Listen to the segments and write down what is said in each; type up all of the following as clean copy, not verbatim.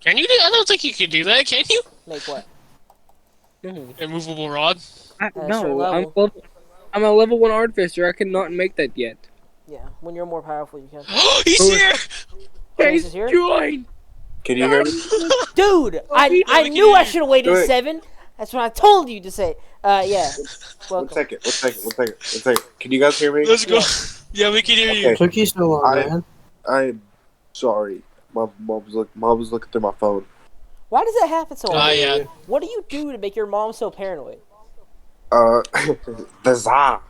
Can you do? I don't think you can do that. Can you? Make what? No, Immovable rod. At a certain no, level. I'm a level 1 artificer. I cannot make that yet. Yeah, when you're more powerful, you can. He's Who- here. Chase Chase, is here? join! Can you hear me? Dude, Oh, I we can knew hear I you. should have waited Wait. 7. That's what I told you to say. Yeah. One Welcome. second. One second. One second. One second. Can you guys hear me? Let's go. Yes. Yeah, we can hear you. Okay. Took you so long, I- man. I'm sorry. Mom was looking through my phone. Why does that happen so often? Yeah. What do you do to make your mom so paranoid? The za.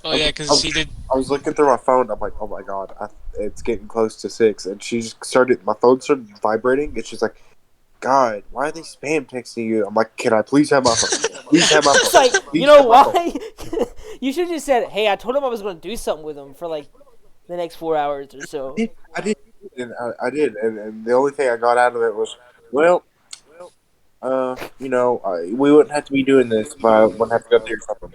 Oh yeah, because he did. I was looking through my phone. I'm like, oh my god, it's getting close to 6, and she just started. My phone started vibrating, and she's like, "God, why are they spam texting you?" I'm like, "Can I please have my phone? Please have my phone." It's like, Please you know have my phone." why? You should have just said, hey, I told him I was going to do something with him for like the next 4 hours or so. I did, I did, and the only thing I got out of it was, well, we wouldn't have to be doing this, but I wouldn't have to go through something.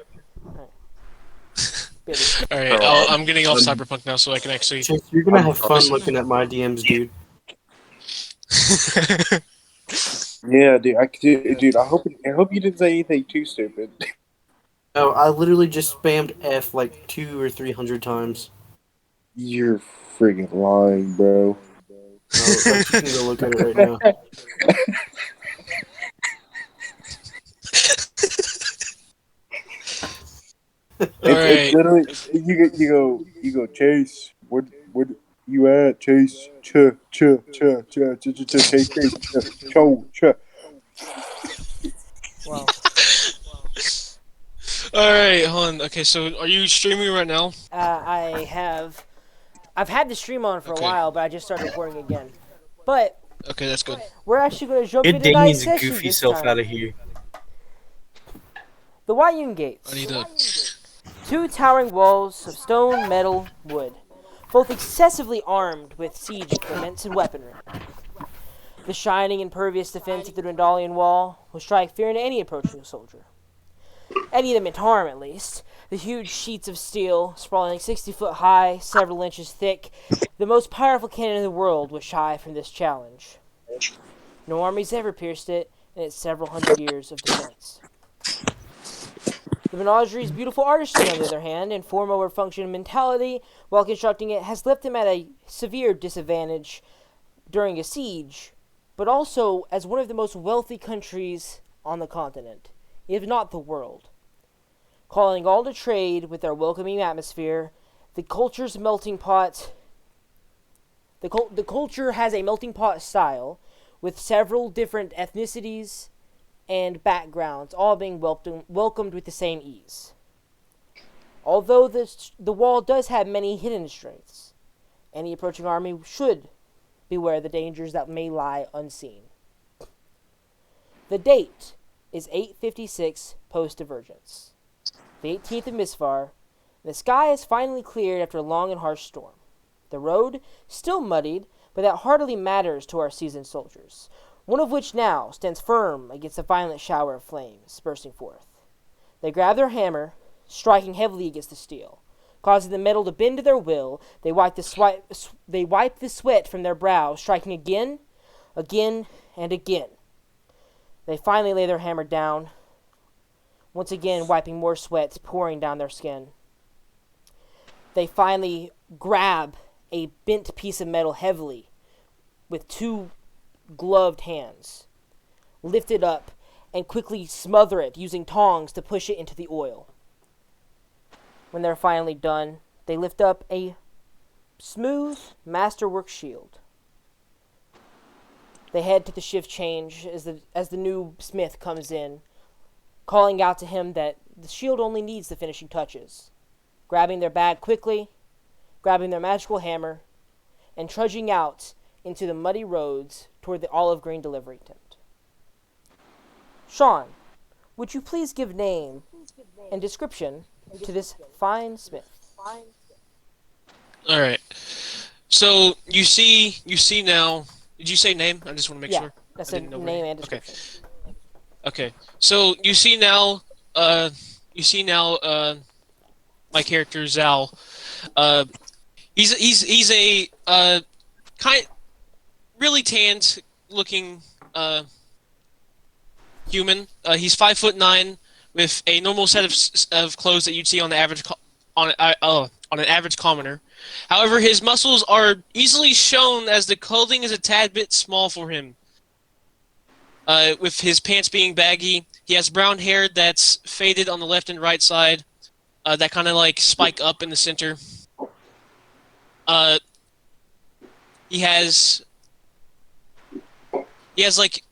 All right, I'm getting off Cyberpunk now, so I can actually. Chase, you're gonna have fun looking at my DMs, dude. Yeah, dude. I hope you didn't say anything too stupid. Oh, I literally just spammed F like 200 or 300 times. You're friggin' lying, bro. Oh, you can go look at it right now. Alright. It's literally you go Chase. Where you at, Chase? Chase. Wow. Alright, hold on. Okay, so are you streaming right now? I've had the stream on for a Okay. while, but I just started recording again. But Okay, that's good. we're actually going to jump Get into tonight's Damien's session goofy this self time. out of here. The Wayun Gates. I need to. 2 towering walls of stone, metal, wood, both excessively armed with siege equipment and weaponry. The shining impervious defense of the Dwendalian wall will strike fear into any approaching soldier. Any that meant harm, at least. The huge sheets of steel, sprawling 60 foot high, several inches thick, the most powerful cannon in the world was shy from this challenge. No armies ever pierced it in its several hundred years of defense. The menageries' beautiful artistry, on the other hand, and form-over-function mentality while constructing it has left them at a severe disadvantage during a siege, but also as one of the most wealthy countries on the continent, if not the world. Calling all to trade with their welcoming atmosphere, the culture's melting pot. The culture has a melting pot style with several different ethnicities and backgrounds, all being welcomed with the same ease. Although the wall does have many hidden strengths, any approaching army should beware the dangers that may lie unseen. The date is 856 post-divergence, the 18th of Misfar, and the sky is finally cleared after a long and harsh storm. The road, still muddied, but that hardly matters to our seasoned soldiers, one of which now stands firm against a violent shower of flames bursting forth. They grab their hammer, striking heavily against the steel, causing the metal to bend to their will. They wipe the sweat from their brow, striking again, and again. They finally lay their hammer down, once again wiping more sweat pouring down their skin. They finally grab a bent piece of metal heavily with 2 gloved hands, lift it up, and quickly smother it using tongs to push it into the oil. When they're finally done, they lift up a smooth masterwork shield. They head to the shift change as the new smith comes in, calling out to him that the shield only needs the finishing touches. Grabbing their bag quickly, grabbing their magical hammer, and trudging out into the muddy roads toward the olive green delivery tent. Sean, would you please give name and description to this fine smith? All right. So you see now. Did you say name? I just want to make Yeah, sure. that's I a didn't know name where- and description. Okay. So you see now. My character Zal. He's a kind. really tanned looking human. He's 5'9" with a normal set of clothes that you'd see on the average on an average commoner. However, his muscles are easily shown as the clothing is a tad bit small for him. With his pants being baggy, he has brown hair that's faded on the left and right side, that kind of like spike up in the center. Uh, he has he has like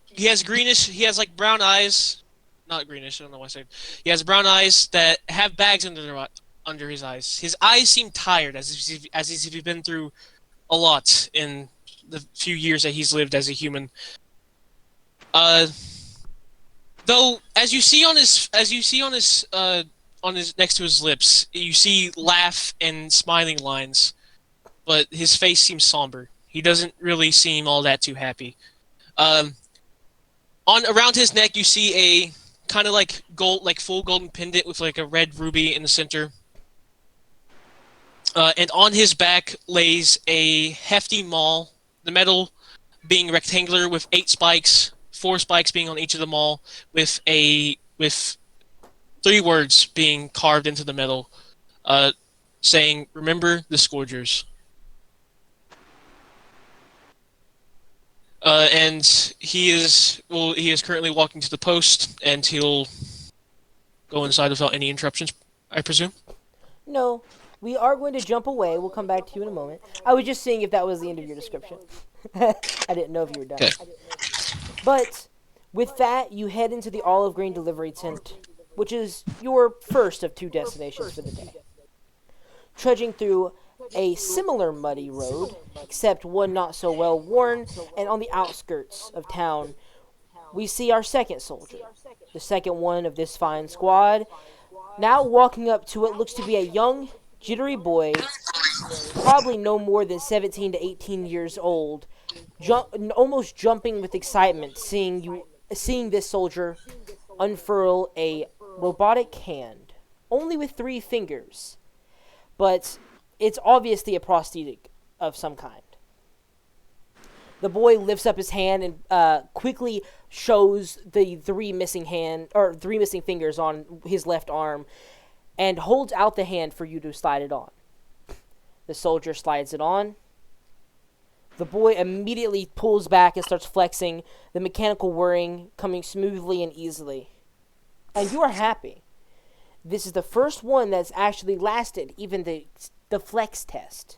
brown eyes, not greenish. I don't know why I said. He has brown eyes that have bags under his eyes. His eyes seem tired, as if he's been through a lot in the few years that he's lived as a human. Though, as you see on his next to his lips, you see laugh and smiling lines, but his face seems somber. He doesn't really seem all that too happy. On around his neck, you see a kind of like full golden pendant with like a red ruby in the center. And on his back lays a hefty maul, the metal being rectangular with 8 spikes, 4 spikes being on each of the maul, with 3 words being carved into the metal, saying, "Remember the Scourgers." And he is currently walking to the post, and he'll go inside without any interruptions, I presume. No, we are going to jump away. We'll come back to you in a moment. I was just seeing if that was the end of your description. I didn't know if you were done. Okay. But with that, you head into the olive green delivery tent, which is your first of 2 destinations for the day. Trudging through a similar muddy road, except one not so well worn, and on the outskirts of town, we see our second soldier, the second one of this fine squad, now walking up to what looks to be a young, jittery boy, probably no more than 17 to 18 years old, almost jumping with excitement seeing this soldier unfurl a robotic hand, only with 3 fingers, but it's obviously a prosthetic of some kind. The boy lifts up his hand and quickly shows the 3 missing fingers on his left arm, and holds out the hand for you to slide it on. The soldier slides it on. The boy immediately pulls back and starts flexing, the mechanical whirring coming smoothly and easily. And you are happy. This is the first one that's actually lasted even the flex test.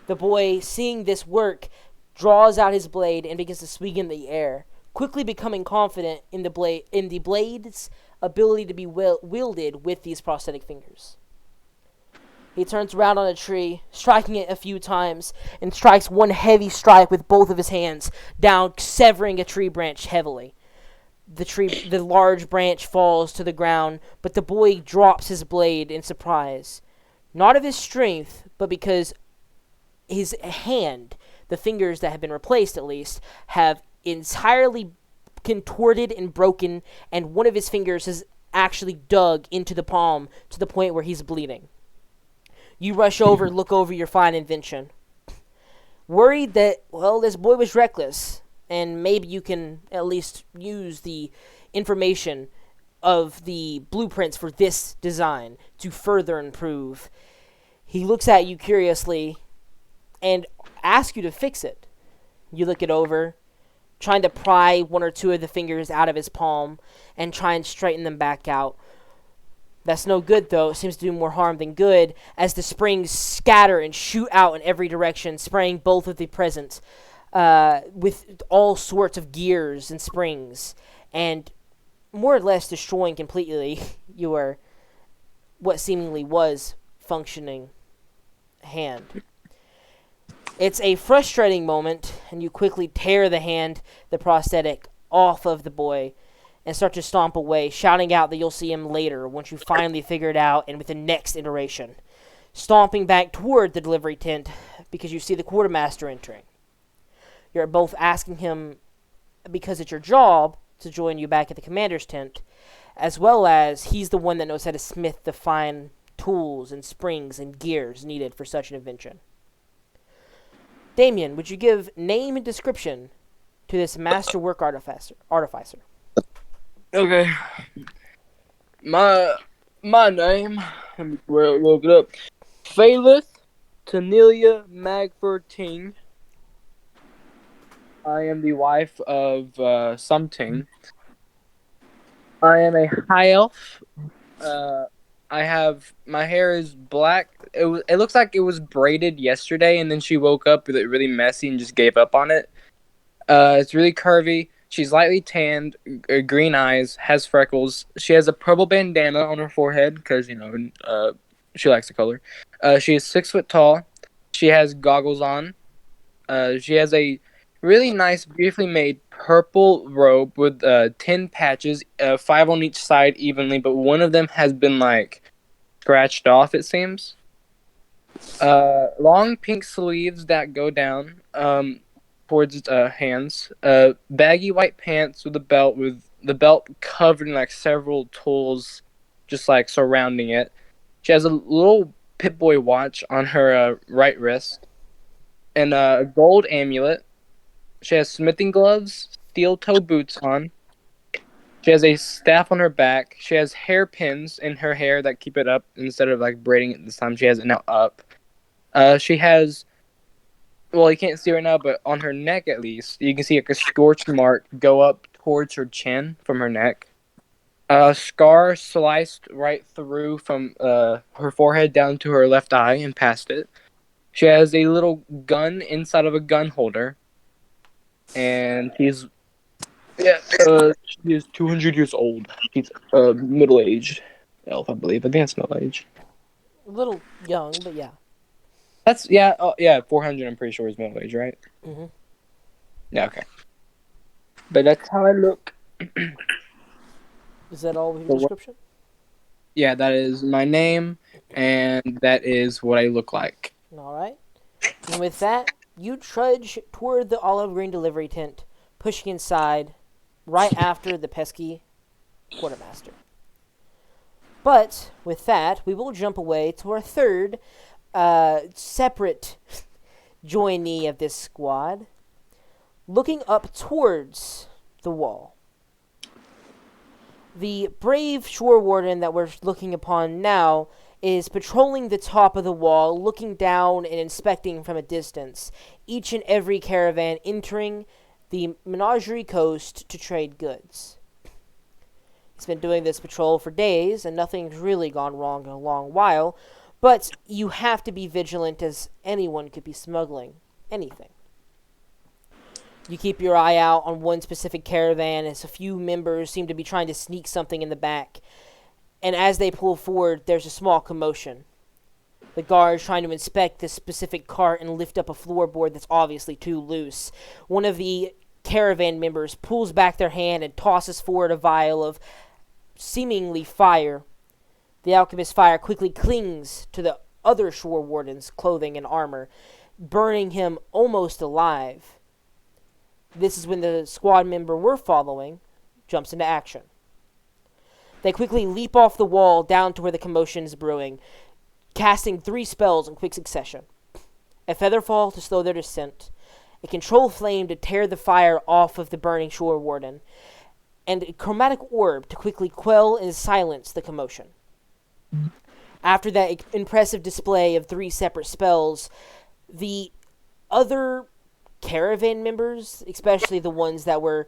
The boy, seeing this work, draws out his blade and begins to swing in the air, quickly becoming confident in the blade's ability to be wielded with these prosthetic fingers. He turns around on a tree, striking it a few times, and strikes one heavy strike with both of his hands down, severing a tree branch heavily. The large branch falls to the ground, but the boy drops his blade in surprise. Not of his strength, but because his hand, the fingers that have been replaced at least, have entirely contorted and broken, and one of his fingers has actually dug into the palm to the point where he's bleeding. You rush over, look over your fine invention. Worried that, well, this boy was reckless, and maybe you can at least use the information of the blueprints for this design to further improve. He looks at you curiously and asks you to fix it. You look it over, trying to pry 1 or 2 of the fingers out of his palm and try and straighten them back out. That's no good, though. It seems to do more harm than good, as the springs scatter and shoot out in every direction, spraying both of the presents with all sorts of gears and springs, and more or less destroying completely what seemingly was functioning hand. It's a frustrating moment, and you quickly tear the prosthetic, off of the boy, and start to stomp away, shouting out that you'll see him later once you finally figure it out and with the next iteration. Stomping back toward the delivery tent because you see the quartermaster entering. You're both asking him, because it's your job, to join you back at the commander's tent, as well as he's the one that knows how to smith the fine tools and springs and gears needed for such an invention. Damien, would you give name and description to this masterwork artificer? Okay. My my name. Let me look it up. Phalith Tanelia Magverting. I am the wife of Something. I am a high elf. Uh, I have my hair is black. It looks like it was braided yesterday, and then she woke up with it really messy and just gave up on it. It's really curvy. She's lightly tanned, green eyes, has freckles. She has a purple bandana on her forehead because she likes the color. She is 6 foot tall. She has goggles on. She has a really nice, beautifully made purple robe with 10 patches, 5 on each side evenly, but one of them has been like scratched off. It seems. Long pink sleeves that go down towards its hands. Baggy white pants with a belt, with the belt covered in like several tools, just like surrounding it. She has a little Pip Boy watch on her right wrist and a gold amulet. She has smithing gloves, steel toe boots on. She has a staff on her back. She has hairpins in her hair that keep it up instead of like braiding it this time. She has it now up. She has, well, you can't see right now, but on her neck at least, you can see like a scorch mark go up towards her chin from her neck. A scar sliced right through from her forehead down to her left eye and past it. She has a little gun inside of a gun holder, and she is 200 years old. She's middle aged elf, I believe. I think that's middle age. A little young, but yeah. That's yeah, 400. I'm pretty sure is middle age, right? Mm-hmm. Yeah, okay. But that's how I look. Is that all with your So description? yeah, that is my name, and that is what I look like. All right. And with that, you trudge toward the olive green delivery tent, pushing inside right after the pesky quartermaster. But with that, we will jump away to our third separate joinee of this squad, looking up towards the wall. The brave shore warden that we're looking upon now is patrolling the top of the wall, looking down and inspecting from a distance each and every caravan entering the Menagerie Coast to trade goods. He's been doing this patrol for days, and nothing's really gone wrong in a long while, but you have to be vigilant, as anyone could be smuggling anything. You keep your eye out on one specific caravan as a few members seem to be trying to sneak something in the back, and as they pull forward, there's a small commotion. The guards trying to inspect this specific cart and lift up a floorboard that's obviously too loose. One of the caravan members pulls back their hand and tosses forward a vial of seemingly fire. The alchemist's fire quickly clings to the other shore warden's clothing and armor, burning him almost alive. This is when the squad member we're following jumps into action. They quickly leap off the wall down to where the commotion is brewing, casting 3 spells in quick succession. A featherfall to slow their descent, a control flame to tear the fire off of the burning shore warden, and a chromatic orb to quickly quell and silence the commotion. After that impressive display of 3 separate spells, the other caravan members, especially the ones that were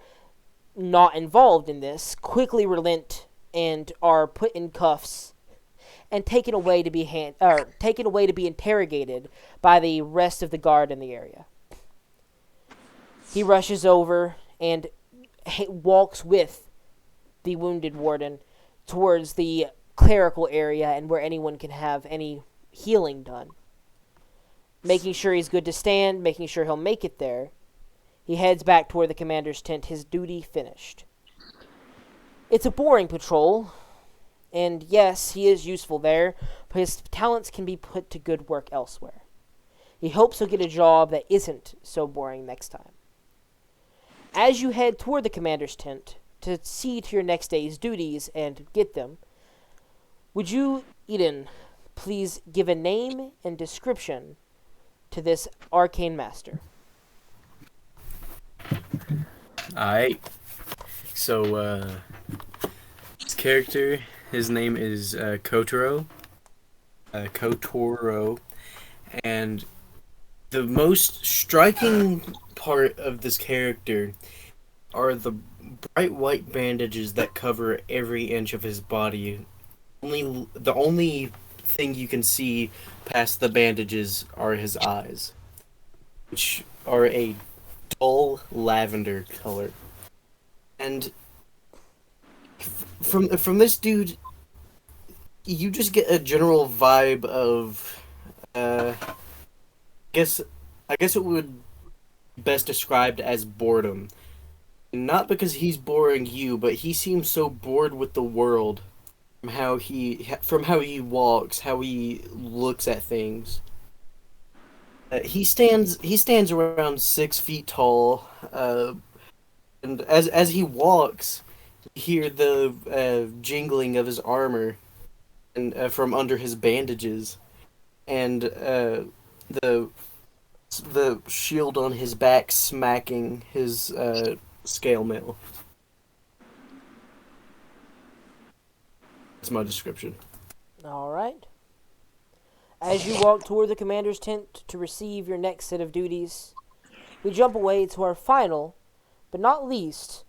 not involved in this, quickly relent and are put in cuffs and taken away to be interrogated by the rest of the guard in the area. He rushes over and walks with the wounded warden towards the clerical area and where anyone can have any healing done. Making sure he's good to stand, making sure he'll make it there, he heads back toward the commander's tent, his duty finished. It's a boring patrol, and yes, he is useful there, but his talents can be put to good work elsewhere. He hopes he'll get a job that isn't so boring next time. As you head toward the commander's tent to see to your next day's duties and get them, would you, Eden, please give a name and description to this arcane master. Alright. So, this character, his name is Kotoro, and the most striking part of this character are the bright white bandages that cover every inch of his body. The only thing you can see past the bandages are his eyes, which are a dull lavender color. And from this dude, you just get a general vibe of, guess I guess it would be best described as boredom. Not because he's boring you, but he seems so bored with the world from how he walks, how he looks at things. He stands around 6 feet tall, and as he walks, you hear the jingling of his armor and from under his bandages, and the shield on his back smacking his scale mail. That's my description. All right. As you walk toward the commander's tent to receive your next set of duties, we jump away to our final, but not least,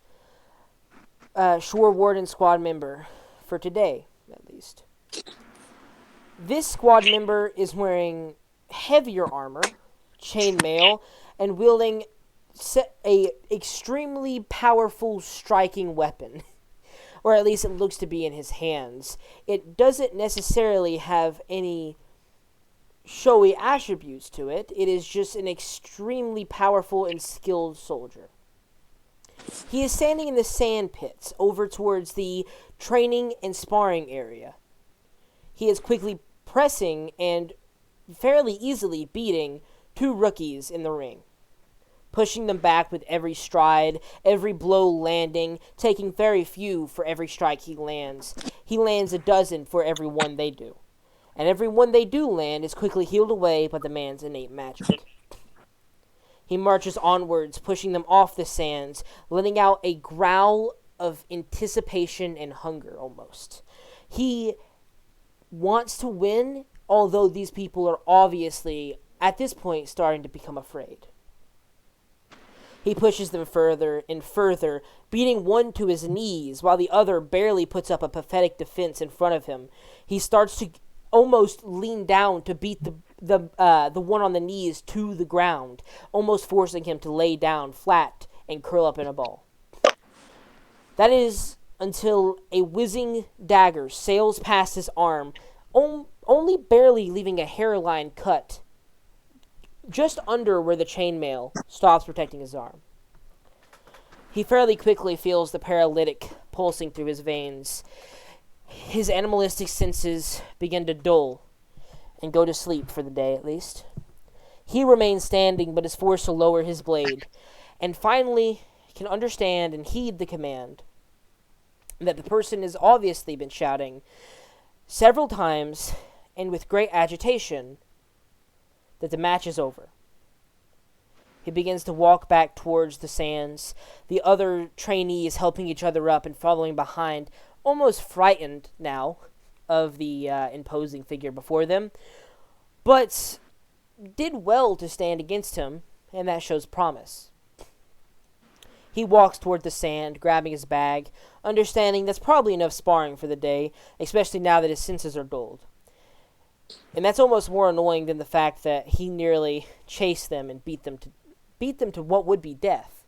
Shore Warden squad member, for today, at least. This squad member is wearing heavier armor, chainmail, and wielding a extremely powerful striking weapon. Or at least it looks to be in his hands. It doesn't necessarily have any showy attributes to it. It is just an extremely powerful and skilled soldier. He is standing in the sand pits over towards the training and sparring area. He is quickly pressing and fairly easily beating 2 rookies in the ring, pushing them back with every stride, every blow landing, taking very few for every strike he lands. He lands a dozen for every one they do. And every one they do land is quickly healed away by the man's innate magic. He marches onwards, pushing them off the sands, letting out a growl of anticipation and hunger almost. He wants to win, although these people are obviously, at this point, starting to become afraid. He pushes them further and further, beating one to his knees, while the other barely puts up a pathetic defense in front of him. He starts to almost lean down to beat the one on the knees to the ground, almost forcing him to lay down flat and curl up in a ball. That is until a whizzing dagger sails past his arm, only barely leaving a hairline cut just under where the chainmail stops protecting his arm. He fairly quickly feels the paralytic pulsing through his veins. His animalistic senses begin to dull and go to sleep for the day at least. He remains standing but is forced to lower his blade, and finally can understand and heed the command that the person has obviously been shouting several times and with great agitation that the match is over. He begins to walk back towards the sands, the other trainees helping each other up and following behind, almost frightened now of the imposing figure before them, but did well to stand against him, and that shows promise. He walks toward the sand, grabbing his bag, understanding that's probably enough sparring for the day, especially now that his senses are dulled. And that's almost more annoying than the fact that he nearly chased them and beat them to what would be death.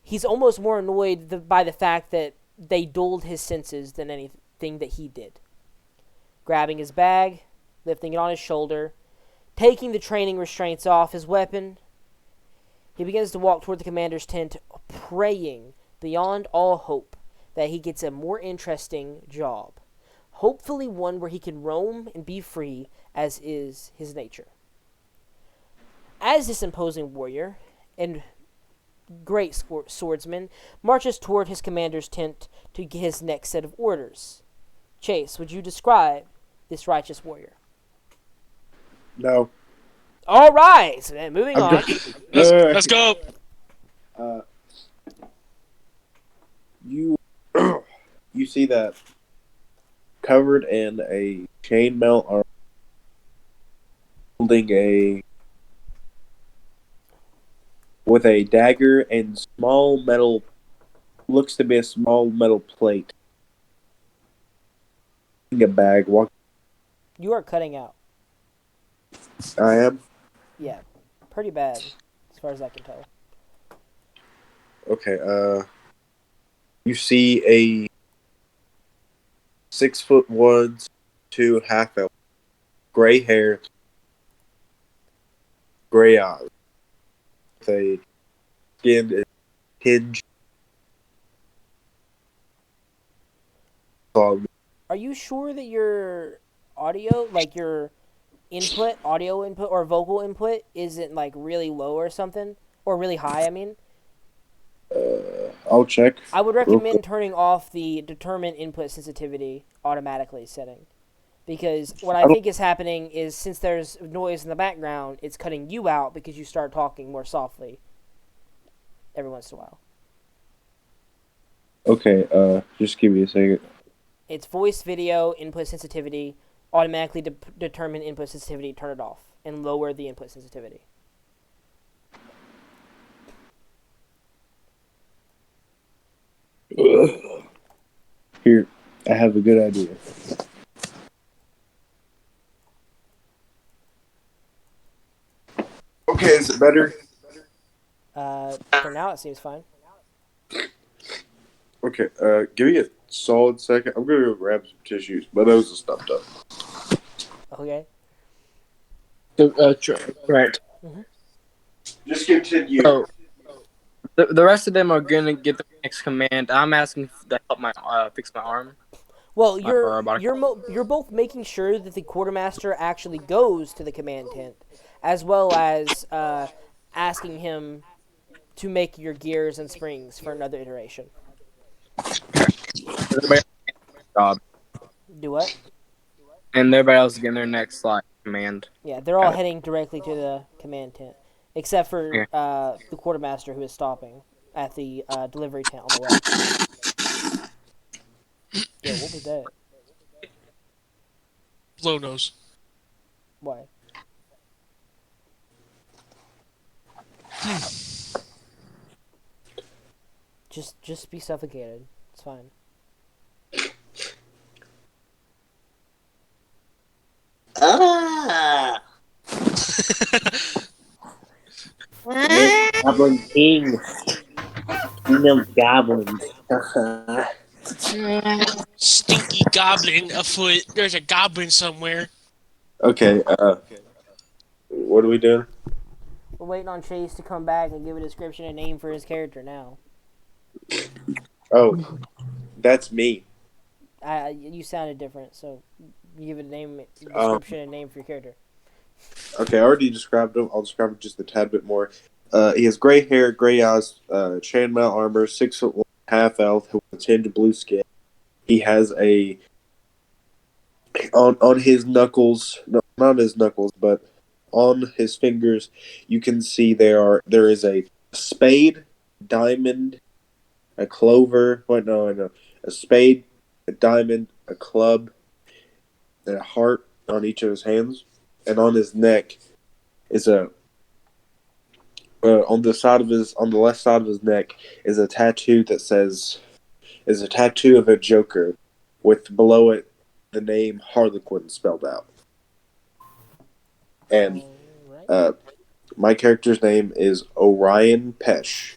He's almost more annoyed by the fact that they dulled his senses than anything that he did. Grabbing his bag, lifting it on his shoulder, taking the training restraints off his weapon, he begins to walk toward the commander's tent, praying beyond all hope that he gets a more interesting job. Hopefully one where he can roam and be free, as is his nature. As this imposing warrior and great swordsman marches toward his commander's tent to get his next set of orders, Chase, would you describe this righteous warrior? No. All right. So then moving I'm on. Let's go. Uh, you you see that covered in a chainmail armor, holding a with a dagger and small metal looks to be a small metal plate. A bag. Walk. You are cutting out. I am Yeah, pretty bad, as far as I can tell. okay. You see a 6'1", 2 half elf, gray hair, gray eyes, with a skin hinge. Are you sure that your audio, like your input, audio input or vocal input, isn't like really low or something, or really high? I mean, I'll check I would real quick. recommend turning off the determine input sensitivity automatically setting. Because what I I don't. think is happening is since there's noise in the background, it's cutting you out because you start talking more softly every once in a while. Okay. Just give me a second. It's voice video input sensitivity, automatically determine input sensitivity, turn it off, and lower the input sensitivity. Here, I have a good idea. Okay, is it better? For now, it seems fine. Okay. Give me a solid second. I'm gonna go grab some tissues. My nose is stuffed up. Okay. So, right. Mm-hmm. Just continue. So the rest of them are gonna get the next command. I'm asking to help my fix my arm, Well, my or robotic. you're both making sure that the quartermaster actually goes to the command tent, as well as asking him to make your gears and springs for another iteration. Everybody job, Do what? and everybody else is getting their next command. Yeah, they're all Got it. heading directly to the command tent, except for Okay. the quartermaster who is stopping at the delivery tent on the way. Yeah, what was that? Blow nose. Why? Just be suffocated. It's fine. Ah! Goblin King. King of Goblins. Stinky goblin afoot. There's a goblin somewhere. Okay. What are we doing? We're waiting on Chase to come back and give a description and name for his character now. Oh, that's me. You sounded different, so you give a name, Um. description, and name for your character. Okay, I already described him. I'll describe him just a tad bit more. He has gray hair, gray eyes, chainmail armor, 6'1", half elf, with a tinge of blue skin. He has a on his knuckles, no, not on his knuckles, but on his fingers. You can see there is a spade, diamond, a clover. Wait, no, a spade, a diamond, a club, and a heart on each of his hands, and on his neck is a on the left side of his neck is a tattoo that says is a tattoo of a Joker, with below it the name Harlequin spelled out. And Alright. my character's name is Orion Pesh.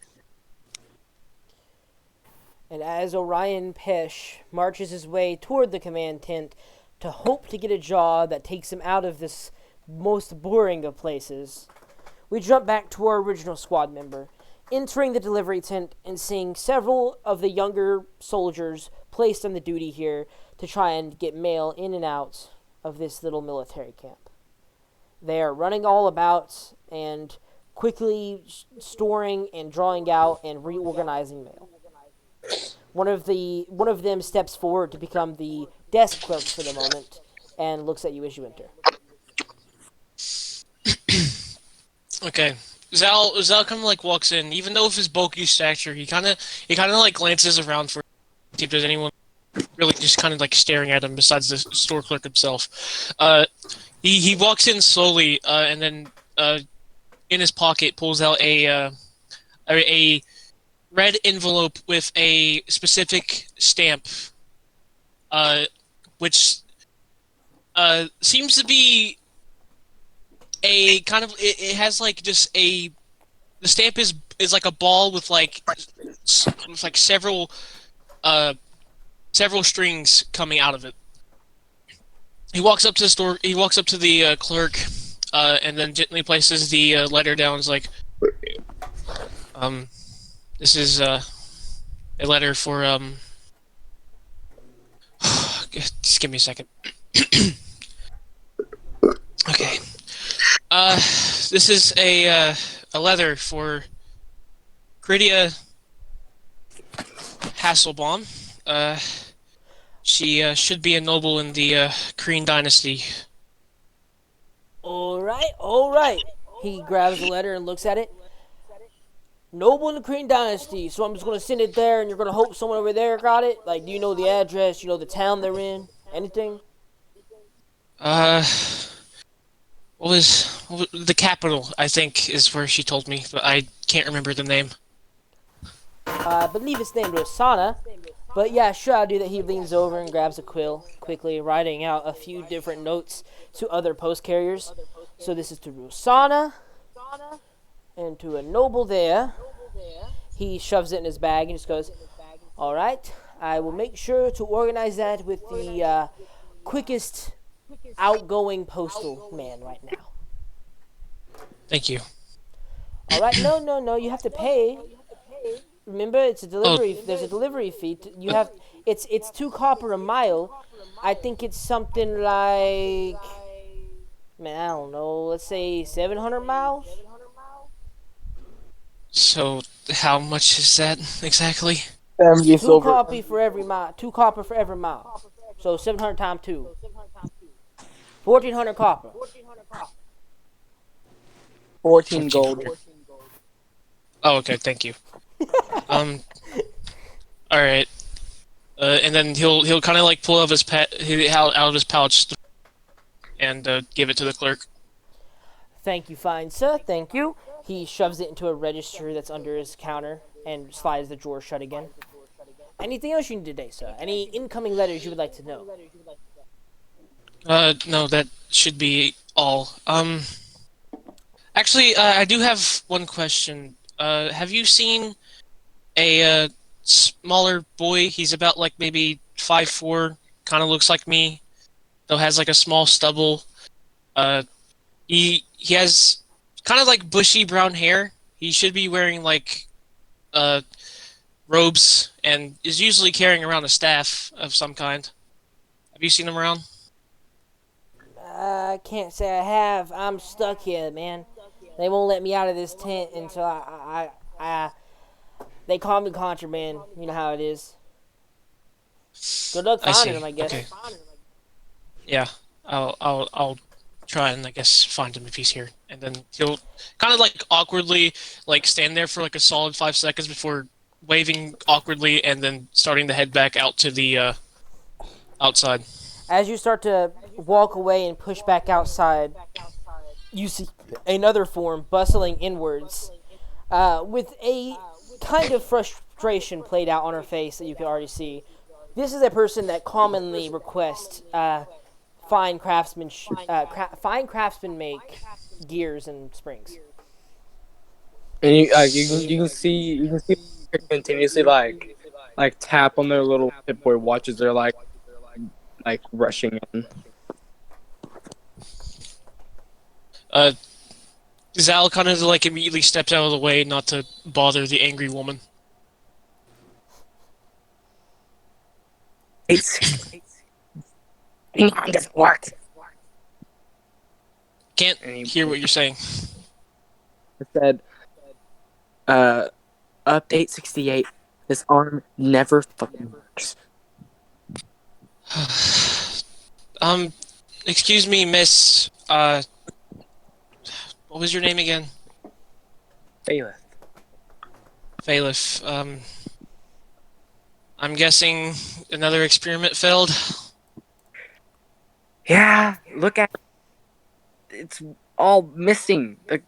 And as Orion Pesh marches his way toward the command tent to hope to get a job that takes him out of this most boring of places, we jump back to our original squad member, entering the delivery tent and seeing several of the younger soldiers placed on the duty here to try and get mail in and out of this little military camp. They are running all about and quickly storing and drawing out and reorganizing mail. One of them steps forward to become the desk clerk for the moment and looks at you as you enter. Okay. Zal kind of like walks in, even though with his bulky stature, he kind of like glances around for see if there's anyone really just kind of like staring at him besides the store clerk himself. He walks in slowly, and then in his pocket pulls out a red envelope with a specific stamp, uh, which seems to be a kind of it has like just a the stamp is like a ball with like uh several strings coming out of it. He walks up to the store. He walks up to the clerk, and then gently places the letter down. He's like, um, "This is a letter for Just give me a second. Okay. This is a letter for Krydia Hasselbaum. She should be a noble in the Kryn dynasty. All right, all right. He grabs the letter and looks at it. Noble in the Kryn Dynasty, so I'm just gonna send it there, and you're gonna hope someone over there got it. Like, do you know the address? You know the town they're in? Anything? Uh, what was the capital? I think is where she told me, but I can't remember the name. I believe it's named Rosanna. But yeah, sure, I'll do that. He leans over and grabs a quill, quickly writing out a few different notes to other post carriers. So this is to Rosanna and to a noble there. He shoves it in his bag and just goes, "All right, I will make sure to organize that with the quickest outgoing postal man right now." Thank you. All right, no, no, no, you have to pay. Remember, it's a Oh, delivery. There's a delivery fee. You have. It's 2 copper a mile. I think it's something like. Man, I don't know. Let's say 700 miles. so how much is that exactly? 70 Two silver. copy for every mile. 2 copper for every mile. So 700 times two. 1,400 copper. 14 14. gold. Oh, okay. Thank you. Um. All right. And then he'll kind of like pull out his out of his pouch and give it to the clerk. Thank you, fine sir. Thank you. He shoves it into a register that's under his counter and slides the drawer shut again. Anything else you need today, sir? Any incoming letters you would like to know? No, that should be all. Actually, I do have one question. Have you seen a smaller boy? He's about like maybe 5'4", kind of looks like me, though has like a small stubble. Uh, he has kind of like bushy brown hair. He should be wearing like uh robes and is usually carrying around a staff of some kind. Have you seen him around? I can't say I have. I'm stuck here, man. They won't let me out of this tent until they call me contraband. You know how it is. Good luck I finding see. them, I guess. Okay. Yeah, I'll try and I guess find him if he's here, and then he'll kind of like awkwardly like stand there for like a solid 5 seconds before waving awkwardly and then starting to head back out to the outside. As you start to walk away and push back outside, you see another form bustling inwards, with a kind of frustration played out on her face that you can already see. This is a person that commonly requests fine craftsmen make gears and springs. And you can see continuously like tap on their little Pip-Boy watches. They're like rushing in. Uh, Zal kind of like immediately steps out of the way not to bother the angry woman. It doesn't work. Can't And he hear what you're saying. said, update 68. This arm never fucking works. Um, excuse me, miss. What was your name again? Faileth. Bailiff, I'm guessing another experiment failed. Yeah, look at it's all missing. The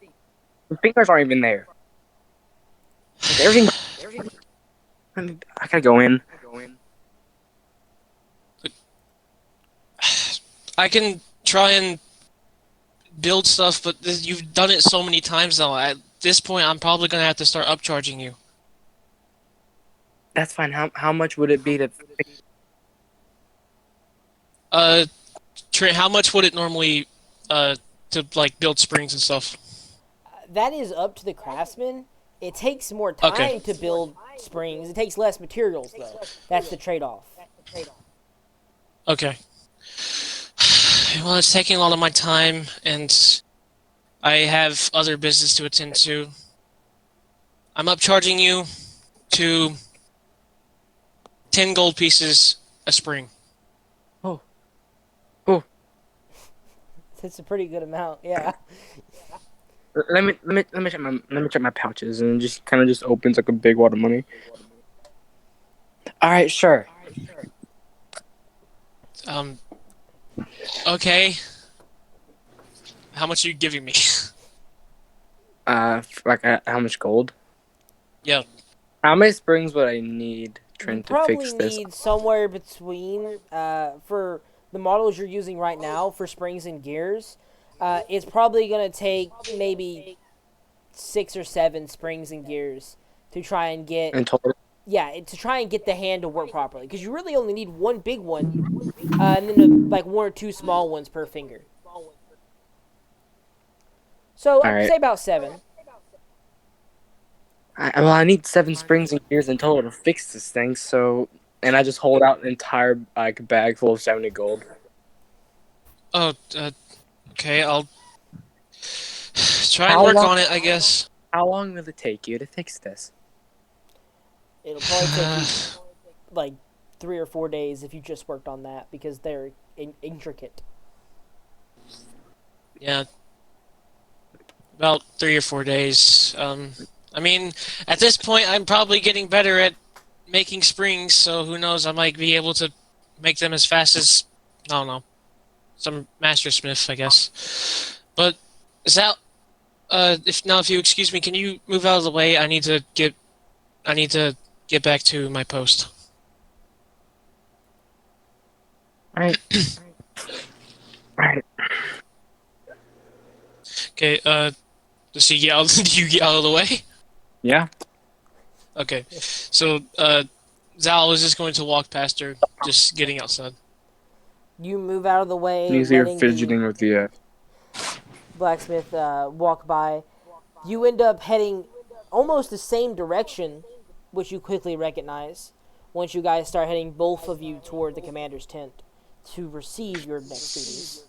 fingers aren't even there. Like everything. I gotta go in. I can try and build stuff, but you've done it so many times now. At this point, I'm probably gonna have to start upcharging you. That's fine. How much would it be to? Uh, Trent, how much would it normally, to like build springs and stuff? That is up to the craftsman. It takes more Okay. time to build springs. It takes less materials, though. That's the trade-off. Okay. Well, it's taking a lot of my time, and I have other business to attend to. I'm upcharging you to 10 gold pieces a spring. Oh, oh. It's a pretty good amount, yeah. Let me check my pouches and just kind of just opens like a big wad of money. All right, sure. Um, okay. How much are you giving me? How much gold? Yeah. How many springs would I need You trying to probably fix this? need somewhere between, for the models you're using right now for springs and gears, it's probably going to take maybe 6 or 7 springs and gears to try and get, In total. to try and get the hand to work properly. Because you really only need one big one, and then like 1 or 2 small ones per finger. So All I'd right. say about 7. I need 7 springs and gears in total to fix this thing. So, and I just hold out an entire like bag full of 70 gold. Oh, okay. I'll try and How work long? on it, I guess. How long will it take you to fix this? It'll probably take you like 3 or 4 days if you just worked on that because they're intricate. Yeah, about 3 or 4 days. I mean, at this point, I'm probably getting better at making springs, so who knows? I might be able to make them as fast as, I don't know, some master smith, I guess. But is that if you excuse me, can you move out of the way? I need to get back to my post. All right. All right. Okay. Does he get out? Do you get out of the way? Yeah. Okay. So Zal is just going to walk past her, just getting outside. You move out of the way, You see her letting the fidgeting with the. blacksmith walk by. You end up heading almost the same direction, which you quickly recognize once you guys start heading both of you toward the commander's tent to receive your next duties.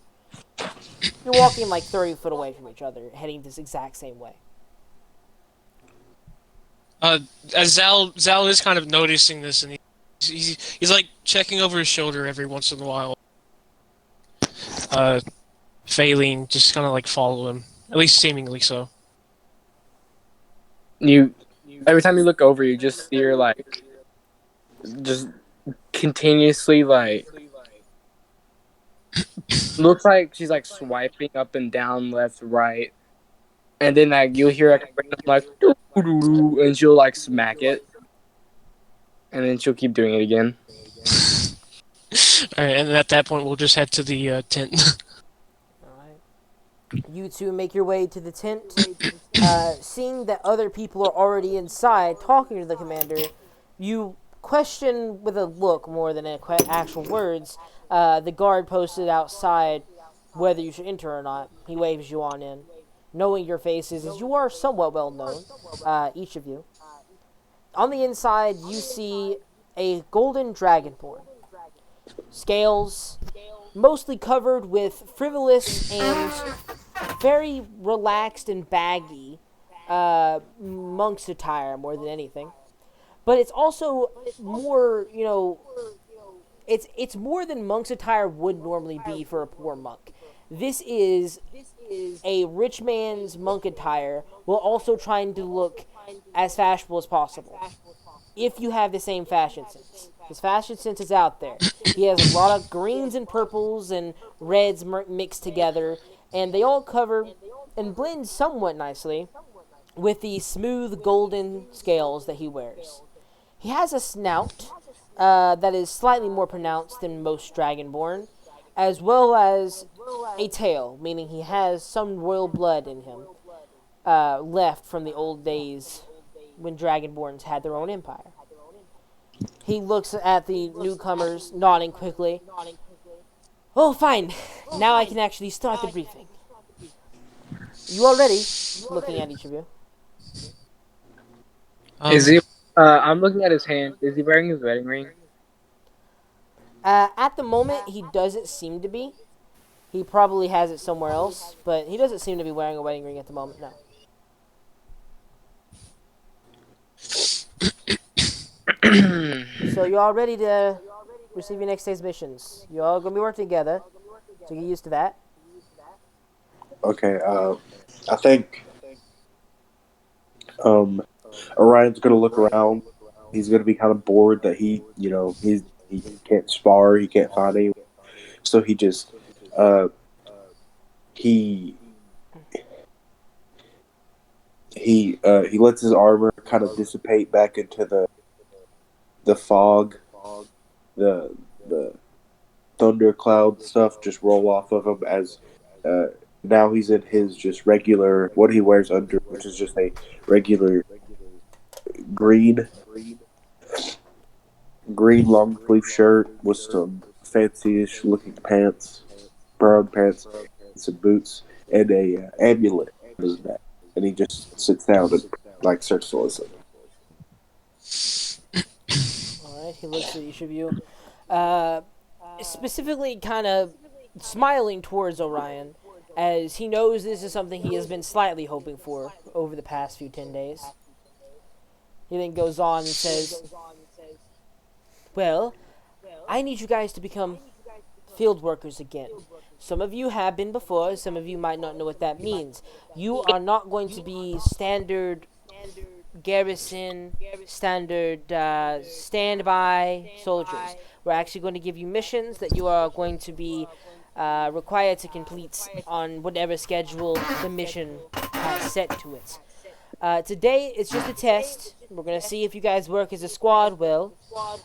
You're walking like 30 foot away from each other, heading this exact same way. As Zal is kind of noticing this, and he's like checking over his shoulder every once in a while. Failing, just kind of like follow him, at least seemingly so. You every time you look over, you just see her like just continuously like looks like she's like swiping up and down, left, right, and then like you'll hear like a random like doo-doo-doo, and she'll like smack it, and then she'll keep doing it again. All right, and at that point, we'll just head to the tent. Alright. You two make your way to the tent. Seeing that other people are already inside talking to the commander, you question with a look more than actual words the guard posted outside whether you should enter or not. He waves you on in. Knowing your faces, as you are somewhat well known, each of you. On the inside, you see a golden dragonborn. Scales, mostly covered with frivolous and very relaxed and baggy monk's attire more than anything. But it's also more, it's more than monk's attire would normally be for a poor monk. This is a rich man's monk attire while also trying to look as fashionable as possible. If you have the same fashion sense. His fashion sense is out there. He has a lot of greens and purples and reds mixed together, and they all cover and blend somewhat nicely with the smooth golden scales that he wears. He has a snout that is slightly more pronounced than most Dragonborn, as well as a tail, meaning he has some royal blood in him left from the old days when Dragonborns had their own empire. He looks at the newcomers, nodding quickly. Oh, fine. Now I can actually start the briefing. You all ready? Looking at each of you. Is he? I'm looking at his hand. Is he wearing his wedding ring? At the moment, he doesn't seem to be. He probably has it somewhere else, but he doesn't seem to be wearing a wedding ring at the moment, no. So you all ready to receive your next day's missions? You all gonna be working together, so get used to that. Okay. I think Orion's gonna look around. He's gonna be kind of bored that he can't spar, he can't find anyone. So he just he he lets his armor kind of dissipate back into the fog, the thundercloud stuff just roll off of him as now he's in his just regular what he wears under, which is just a regular green long sleeve shirt with some fancy-ish looking pants, brown pants, and some boots, and a amulet on his neck. And he just sits down and like starts to listen. Alright, he looks at each of you. Specifically kind of smiling towards Orion, as he knows this is something he has been slightly hoping for over the past few 10 days. He then goes on and says, well, I need you guys to become field workers again. Some of you have been before, some of you might not know what that means. You are not going to be standard garrison, standard standby soldiers. We're actually going to give you missions that you are going to be required to complete on whatever schedule the mission has set to it. Today, it's just a test. We're going to see if you guys work as a squad well,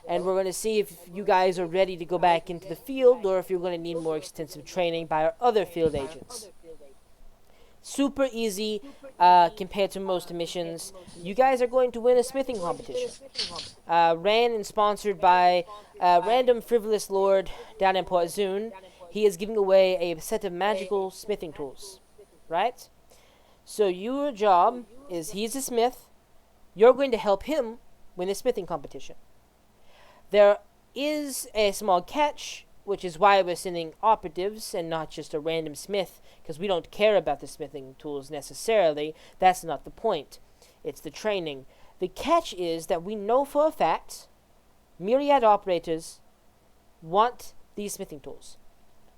and we're going to see if you guys are ready to go back into the field, or if you're going to need more extensive training by our other field agents. Super easy compared to most missions. You guys are going to win a smithing competition. Ran and sponsored by a random frivolous lord down in Port Zune. He is giving away a set of magical smithing tools. Right? So your job is, he's a smith. You're going to help him win the smithing competition. There is a small catch, which is why we're sending operatives and not just a random smith, because we don't care about the smithing tools necessarily. That's not the point. It's the training. The catch is that we know for a fact myriad operators want these smithing tools.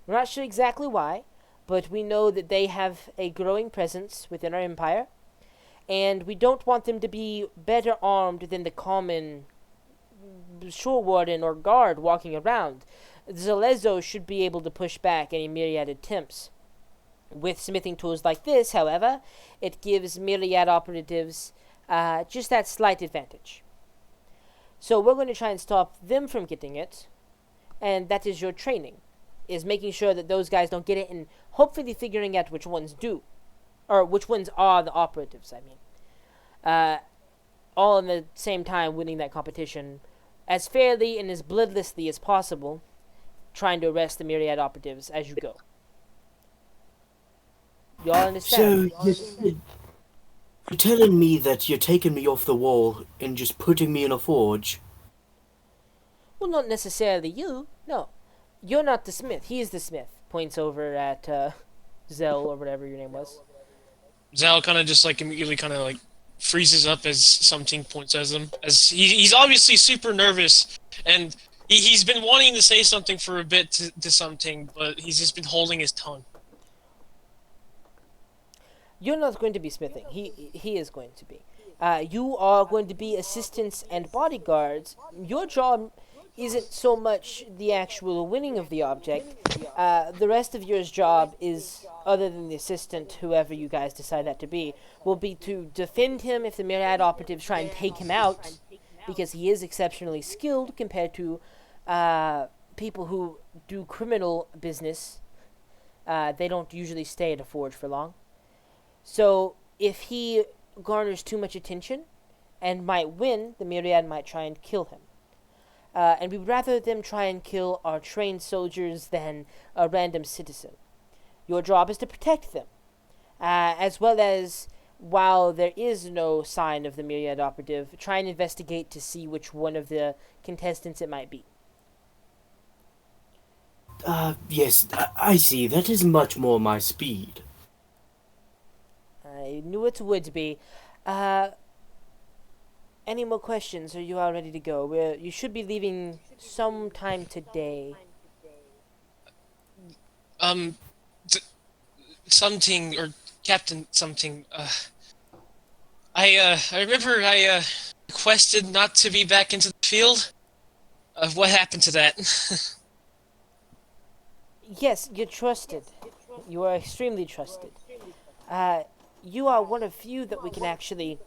We're not sure exactly why, but we know that they have a growing presence within our empire, and we don't want them to be better armed than the common shore warden or guard walking around. Zalezo should be able to push back any myriad attempts. With smithing tools like this, however, it gives myriad operatives just that slight advantage. So we're going to try and stop them from getting it, and that is your training, is making sure that those guys don't get it and hopefully figuring out which ones do. Or which ones are the operatives, I mean. All in the same time winning that competition as fairly and as bloodlessly as possible, trying to arrest the myriad operatives as you go. You all understand? So, you're telling me that you're taking me off the wall and just putting me in a forge? Well, not necessarily you, no. You're not the smith, he's the smith. Points over at Zell, or whatever your name was. Zal kind of just like immediately kind of like freezes up as something points at him, as he's obviously super nervous, and he's been wanting to say something for a bit to something, but he's just been holding his tongue. You're not going to be smithing. He is going to be. You are going to be assistants and bodyguards. Your job isn't so much the actual winning of the object. The rest of your job is, other than the assistant, whoever you guys decide that to be, will be to defend him if the myriad operatives try and take him out, because he is exceptionally skilled compared to people who do criminal business. They don't usually stay at a forge for long. So if he garners too much attention and might win, the myriad might try and kill him. And we'd rather them try and kill our trained soldiers than a random citizen. Your job is to protect them, as well as, while there is no sign of the myriad operative, try and investigate to see which one of the contestants it might be. Yes, I see. That is much more my speed. I knew it would be. Any more questions? Or you all ready to go? You should be leaving sometime today. Um, something or Captain something. I remember I requested not to be back into the field. What happened to that? Yes, you're trusted. You are extremely trusted. You are one of few that we can actually,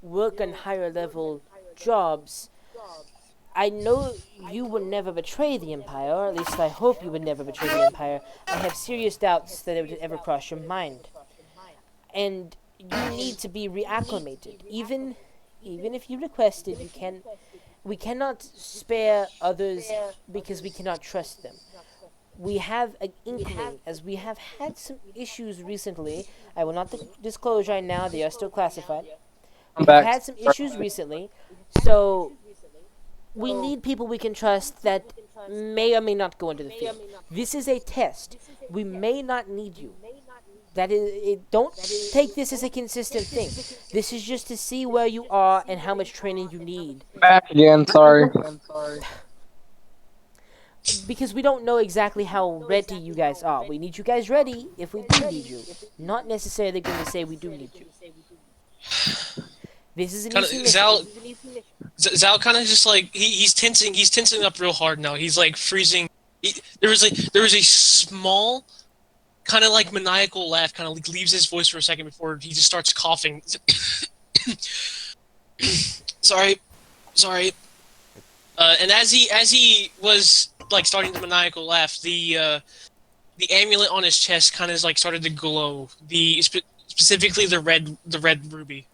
work on higher level jobs. I know you would never betray the Empire, or at least I hope you would never betray the Empire. I have serious doubts that it would ever cross your mind. And you need to be reacclimated. Even if you request it, we cannot spare others because we cannot trust them. We have an inkling, as we have had some issues recently. I will not disclose right now, they are still classified. I'm We have back. had some issues recently, so we need people we can trust that may or may not go into the field. This is a test. We may not need you. That is, don't take this as a consistent thing. This is just to see where you are and how much training you need. Back again. Sorry. Because we don't know exactly how ready you guys are. We need you guys ready if we do need you. Not necessarily going to say we do need you. This is an Kinda, easy mission. Zal kind of just like he's tensing up real hard now. He's like freezing. There was a small, kind of like maniacal laugh, kind of like leaves his voice for a second before he just starts coughing. sorry. And as he was like starting the maniacal laugh, the amulet on his chest kind of like started to glow. Specifically the red ruby.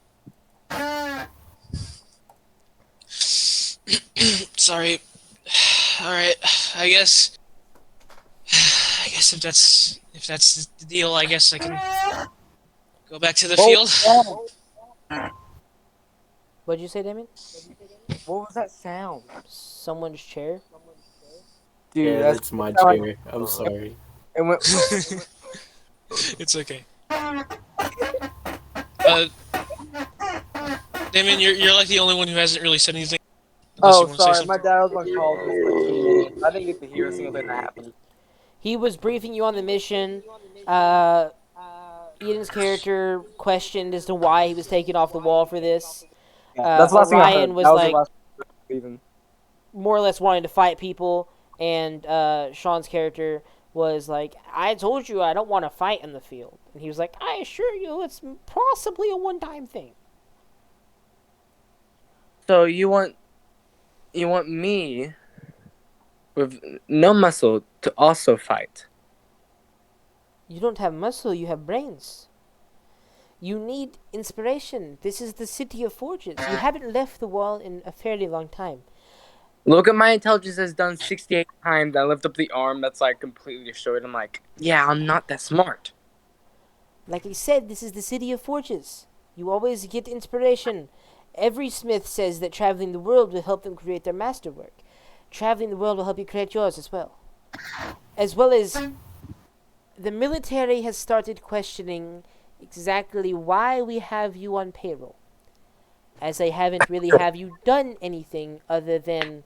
Sorry. All right. I guess if that's the deal, I guess I can go back to the field. What'd you say, Damien? What was that sound? Someone's chair? Dude, Yeah, that's my chair. I'm sorry. It went. It's okay. Damon, you're like the only one who hasn't really said anything. Unless you Oh, want to say sorry. something. My dad was on call. I didn't get to hear a single thing that happened. He was briefing you on the mission. Eden's character questioned as to why he was taken off the wall for this. That's the last thing I heard. Orion was That like the last leaving. more or less wanting to fight people, and Sean's character was like, I told you I don't want to fight in the field. And he was like, I assure you it's possibly a one-time thing. So you want me with no muscle to also fight? You don't have muscle, you have brains. You need inspiration. This is the city of forges. You haven't left the wall in a fairly long time. Look at my intelligence has done 68 times. I lift up the arm that's like completely destroyed. I'm like, yeah, I'm not that smart. Like I said, this is the city of forges. You always get inspiration. Every smith says that traveling the world will help them create their masterwork. Traveling the world will help you create yours as well. As well as, the military has started questioning exactly why we have you on payroll. As they haven't really have you done anything other than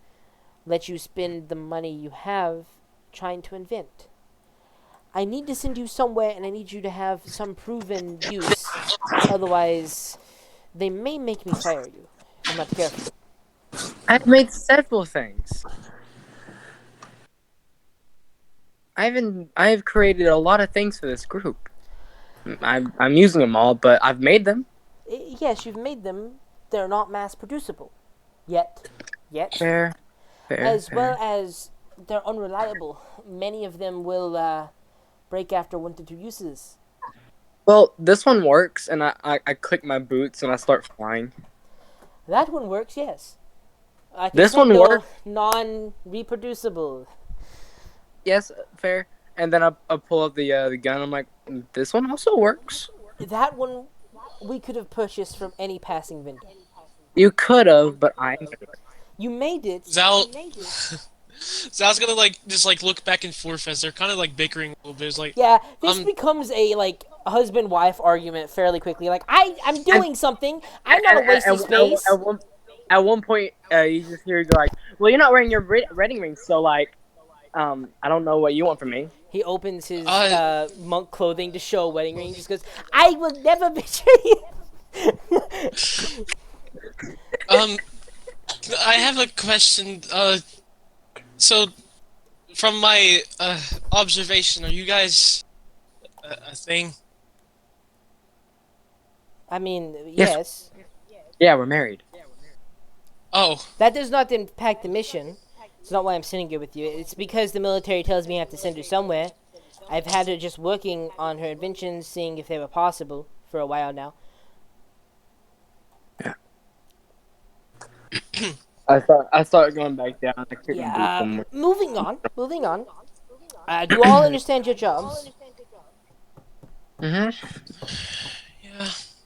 let you spend the money you have trying to invent. I need to send you somewhere, and I need you to have some proven use. Otherwise, they may make me fire you if I'm not careful. I've made several things. I've created a lot of things for this group. I'm using them all, but I've made them. Yes, you've made them. They're not mass producible. Yet. Fair, fair, As well fair. as they're unreliable. Many of them will break after 1 to 2 uses. Well, this one works, and I click my boots and I start flying. That one works, yes. Like I This said, one though, works. non-reproducible. Yes, fair. And then I pull up the gun. I'm like, this one also works. That one we could have purchased from any passing vendor. You could have, but I. You made it. Zal Zal's gonna just look back and forth as they're kind of bickering a little bit. It's like, Yeah, this um, becomes a husband-wife argument fairly quickly. Like I'm And doing something. I'm not a waste of space. at one point, you just hear like, "Well, you're not wearing your wedding ring, so like, I don't know what you want from me." He opens his uh, monk clothing to show a wedding ring. He just goes, "I will never betray you." um, I have a question. So from my observation, are you guys a thing? I mean, Yes. yes. Yeah, we're married. Oh, That does not impact the mission. It's not why I'm sitting here with you. It's because the military tells me I have to send her somewhere. I've had her just working on her inventions, seeing if they were possible for a while now. I started going back down. I kicked my boots Yeah. somewhere. Moving on. Moving on. Do you all understand your jobs? yeah,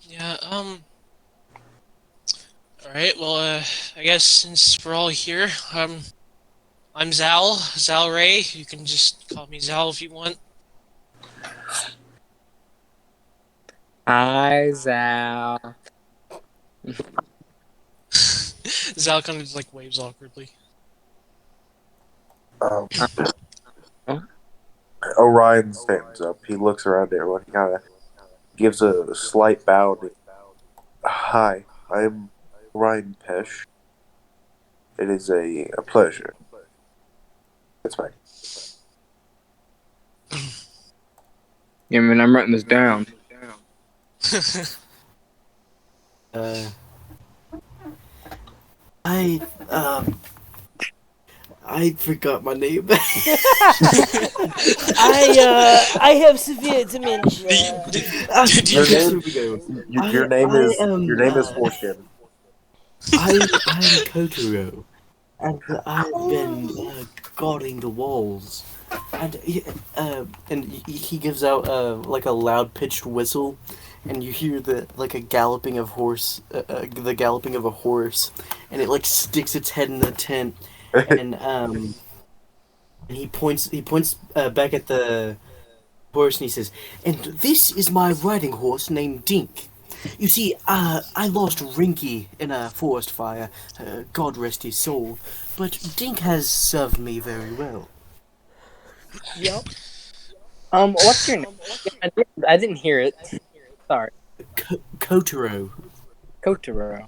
yeah. All right. Well, I guess since we're all here, I'm Zal Ray. You can just call me Zal if you want. Hi, Zal. Zal kind of waves awkwardly. Um, Huh? Orion stands up. He looks around everyone. He kind of gives a slight bow. Hi, I'm Orion Pesh. It is a pleasure. That's fine. Yeah, I mean, I'm writing this down. Uh, I I forgot my name. I have severe dementia. Do Your you, Yes, name, here we go. your name I is am your name is Foreskin. I'm Kotaro, and I've been guarding the walls, and he gives out like a loud pitched whistle, and you hear the a galloping of the galloping of a horse, and it sticks its head in the tent, and he points back at the horse and he says, "And this is my riding horse named Dink. You see, I lost Rinky in a forest fire, God rest his soul, but Dink has served me very well." Yep. What's your name? I didn't hear it. Sorry. Kotaro. Kotaro.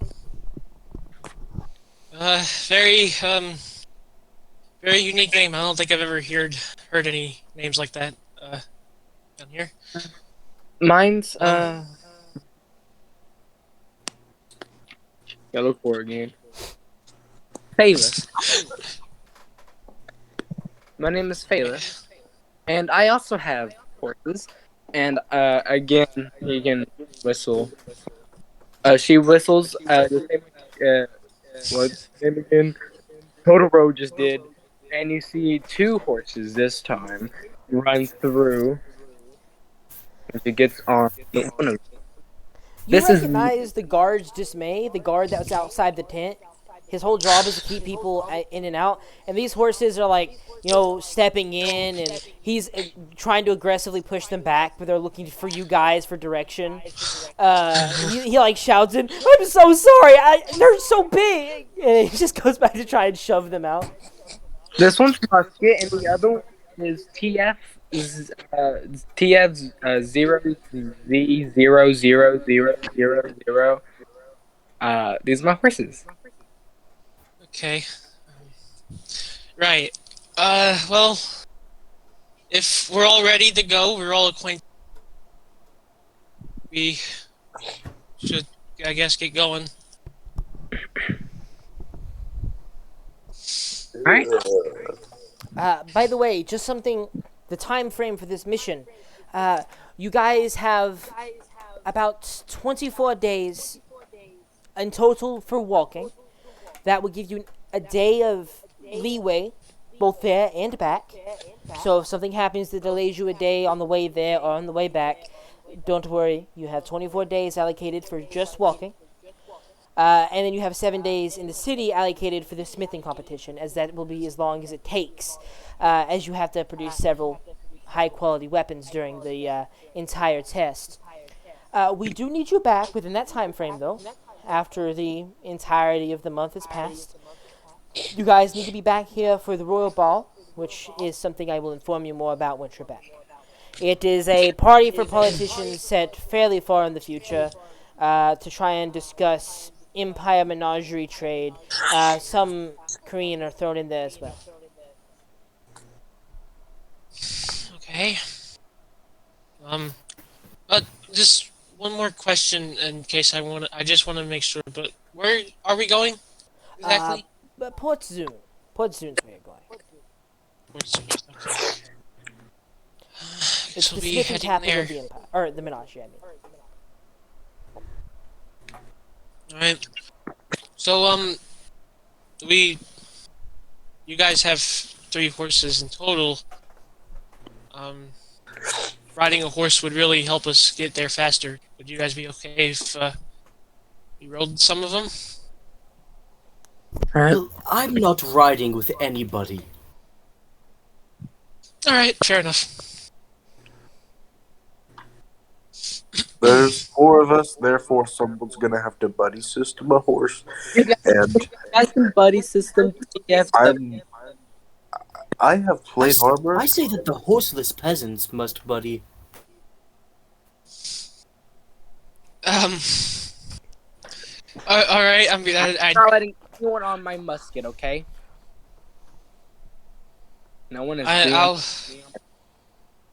very very unique name. I don't think I've ever heard any names like that down here. Mine's, Um, gotta look for it again. Phaelus. My name is Phaelus. And I also have horses. And, again, you can whistle. She whistles, the same, what's his name again? Totoro just did. And you see two horses this time run through. And she gets on one of them. You This is recognize the guard's dismay, the guard that was outside the tent. His whole job is to keep people in and out, and these horses are stepping in, and he's trying to aggressively push them back, but they're looking for you guys for direction. He shouts in, "I'm so sorry, they're so big," and he just goes back to try and shove them out. This one's Musket, and the other one is TF TF 0Z000000. These are my horses. Okay. Right. Well, if we're all ready to go, we're all acquainted. We should, I guess, get going. All right. By the way, just something, the time frame for this mission. Uh, you guys have about 24 days in total for walking. That will give you a day of leeway, both there and back. So if something happens that delays you a day on the way there or on the way back, don't worry. You have 24 days allocated for just walking. And then you have 7 days in the city allocated for the smithing competition, as that will be as long as it takes, as you have to produce several high quality weapons during the entire test. We do need you back within that time frame, though, after the entirety of the month has passed. You guys need to be back here for the Royal Ball, which is something I will inform you more about once you're back. It is a party for politicians set fairly far in the future to try and discuss empire menagerie trade. Some Korean are thrown in there as well. Okay. Um, but just one more question in case I just want to make sure. But where are we going Uh, exactly? but Port Zune. Port Zune's where you're going. Okay. It's Guess we'll the be smithing heading capital of there. the empire. Or the menagerie, I mean. All right. So we you guys have 3 horses in total. Um, riding a horse would really help us get there faster. Would you guys be okay if we rode some of them? All right. Well, I'm not riding with anybody. All right, fair enough. There's 4 of us, therefore someone's gonna have to buddy system a horse, You and guys can buddy system TF. I have plate armor. I say that the horseless peasants must buddy. Um. All right. I'm not letting anyone on my musket, okay? No one is doing.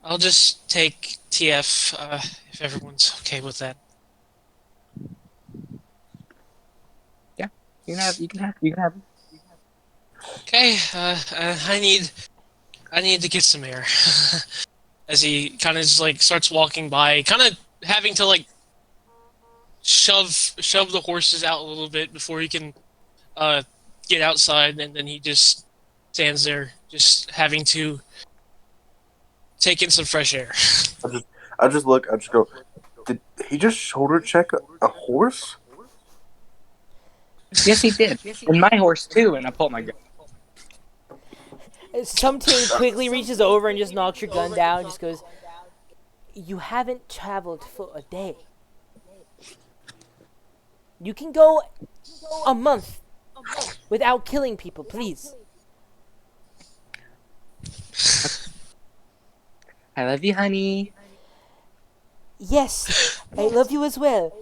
I'll just take TF if everyone's okay with that. Yeah, you can have. Okay. I need to get some air. As he kind of just like starts walking by, kind of having to like shove the horses out a little bit before he can get outside, and then he just stands there, just having to take in some fresh air. I just look. I just go. Did he just shoulder check a horse? Yes, he did. And my horse too. And I pulled my gun. Some team quickly reaches over and just knocks your gun down and just goes, "You haven't traveled for a day. You can go a month without killing people, please." I love you, honey. Yes, I love you as well.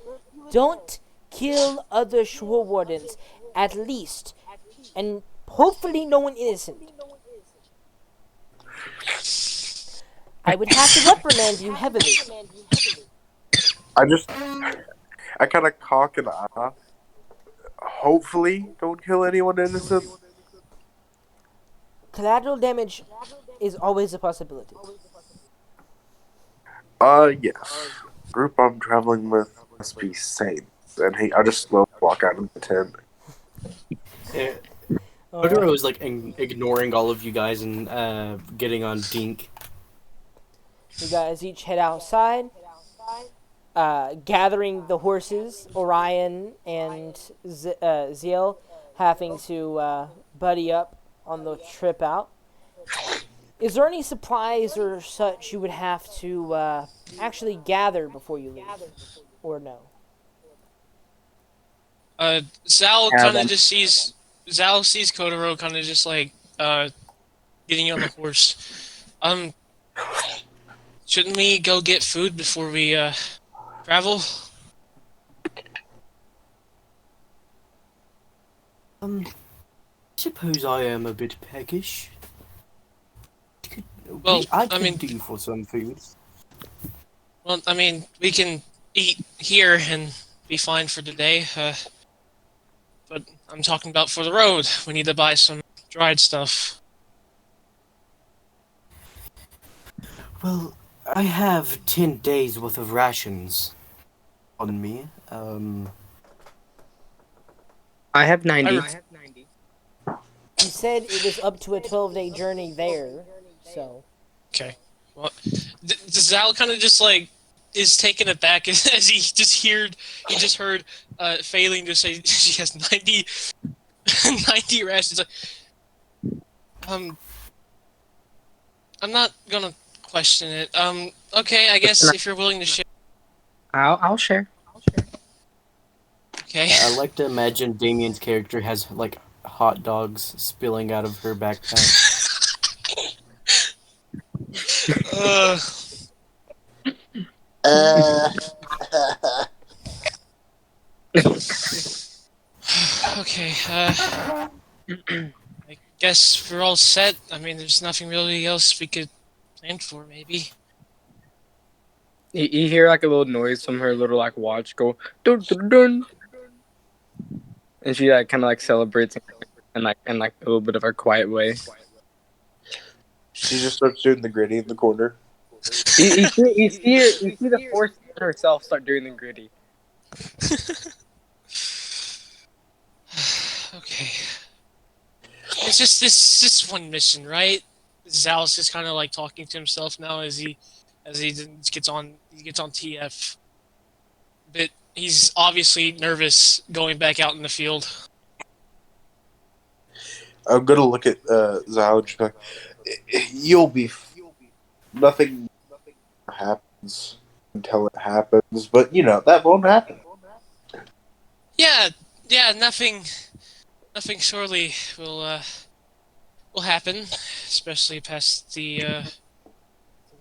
Don't kill other shore wardens, at least. And hopefully no one innocent. I would have to reprimand you heavily. I kind of cock an eye. Hopefully, don't kill anyone innocent. Collateral damage is always a possibility. Yes. Group I'm traveling with must be sane. And I just slow walk out of the tent. Yeah. Alright. Totoro was like ignoring all of you guys and getting on Dink. You guys each head outside, gathering the horses. Orion and Ziel having to buddy up on the trip out. Is there any supplies or such you would have to actually gather before you leave, or no? Zal Yeah, kind then- of just sees Zal sees Kotaro kind of just like getting on the horse. Shouldn't we go get food before we travel? I suppose I am a bit peckish. Could, Well, I I could mean, do for some food. we can eat here and be fine for today. But I'm talking about for the road. We need to buy some dried stuff. Well, I have 10 days worth of rations on me. I have I 90. re- You said it was up to a 12-day journey there, so. okay. Well, Zal kind of just like is taken aback as he just heard failing to say she has 90 90 rations. Like, um, I'm not gonna question it. Okay, I guess if you're willing to share. I'll share. Okay. I like to imagine Damien's character has like hot dogs spilling out of her backpack. uh, Uh, okay. I guess we're all set. I mean, there's nothing really else we could plan for. Maybe. You hear like a little noise from her little like watch go dun dun dun, and she like kind of like celebrates in like a little bit of a quiet way. she just starts doing the gritty in the corner. You see the force herself start doing the gritty. Okay. It's just one mission, right? Zal's just kind of like talking to himself now as he gets on TF. But he's obviously nervous going back out in the field. I'm gonna look at Zao and just be like, "You'll be. Nothing happens until it happens, but you know that won't happen." Yeah, yeah, nothing surely will happen, especially past the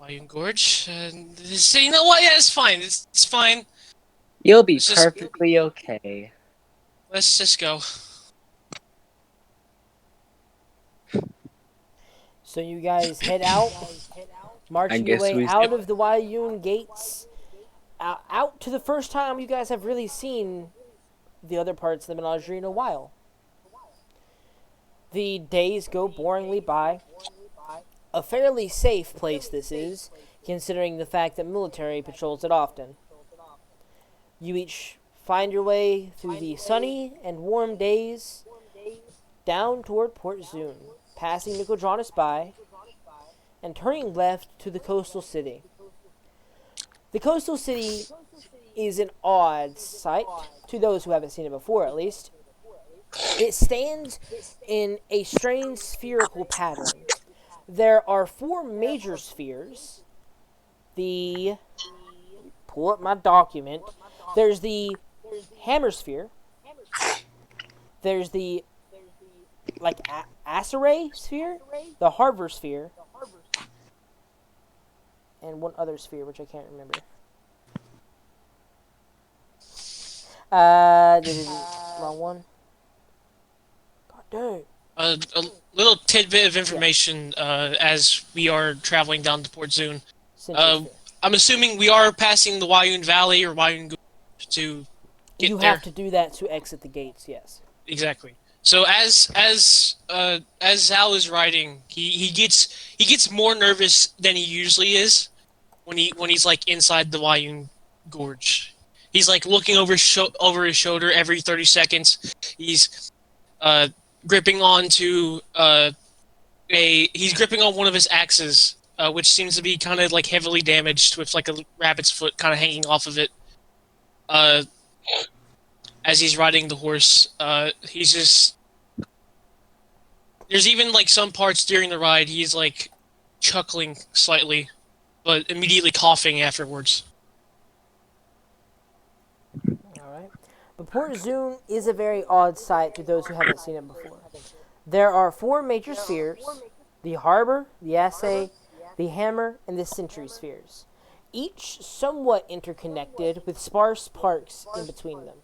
Wyung Gorge. So you know what? Yeah, it's fine. It's fine. You'll be Let's just perfectly okay. let's just go. So you guys head out, I marching your guess way we. out of the Wayun gates, out to the first time you guys have really seen the other parts of the menagerie in a while. The days go boringly by. A fairly safe place this is, considering the fact that military patrols it often. You each find your way through the sunny and warm days down toward Port Zune, passing Nicodranas by, and turning left to the coastal city. The coastal city is an odd sight, to those who haven't seen it before at least. It stands in a strange spherical pattern. There are four major spheres. Pull up my document. There's the hammer sphere. There's the like Asaray sphere, the Harbor sphere, and one other sphere which I can't remember. Wrong one. God dang. A little tidbit of information as we are traveling down to Port Zune. Century sphere. I'm assuming we are passing the Wayun Valley or Wayun Gorge to get You there. have to do that to exit the gates. Yes. Exactly. So as Zal is riding, he gets more nervous than he usually is when he's like inside the Wayun Gorge. He's like looking over his shoulder every 30 seconds. He's gripping onto he's gripping on one of his axes, which seems to be kind of like heavily damaged with like a rabbit's foot kind of hanging off of it. As he's riding the horse, he's just. There's even like some parts during the ride he's like chuckling slightly, but immediately coughing afterwards. All right. But Port Zune is a very odd sight to those who haven't seen it before. There are four major spheres: the harbor, the assay, the hammer, and the sentry spheres, each somewhat interconnected with sparse parks in between them.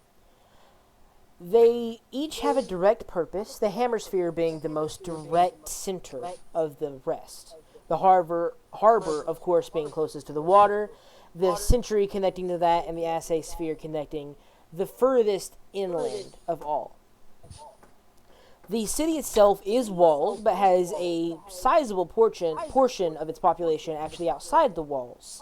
They each have a direct purpose, the hammer sphere being the most direct center of the rest. The harbor, of course, being closest to the water, the sentry connecting to that, and the assay sphere connecting the furthest inland of all. The city itself is walled, but has a sizable portion of its population actually outside the walls,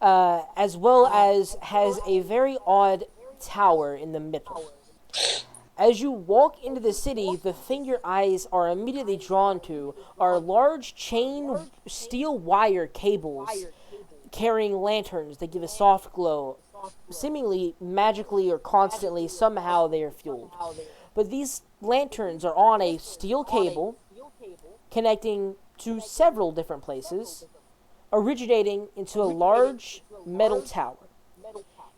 as well as has a very odd tower in the middle. As you walk into the city, the thing your eyes are immediately drawn to are large chain steel wire cables carrying lanterns that give a soft glow. Seemingly magically or constantly, somehow they are fueled. But these lanterns are on a steel cable connecting to several different places, originating into a large metal tower.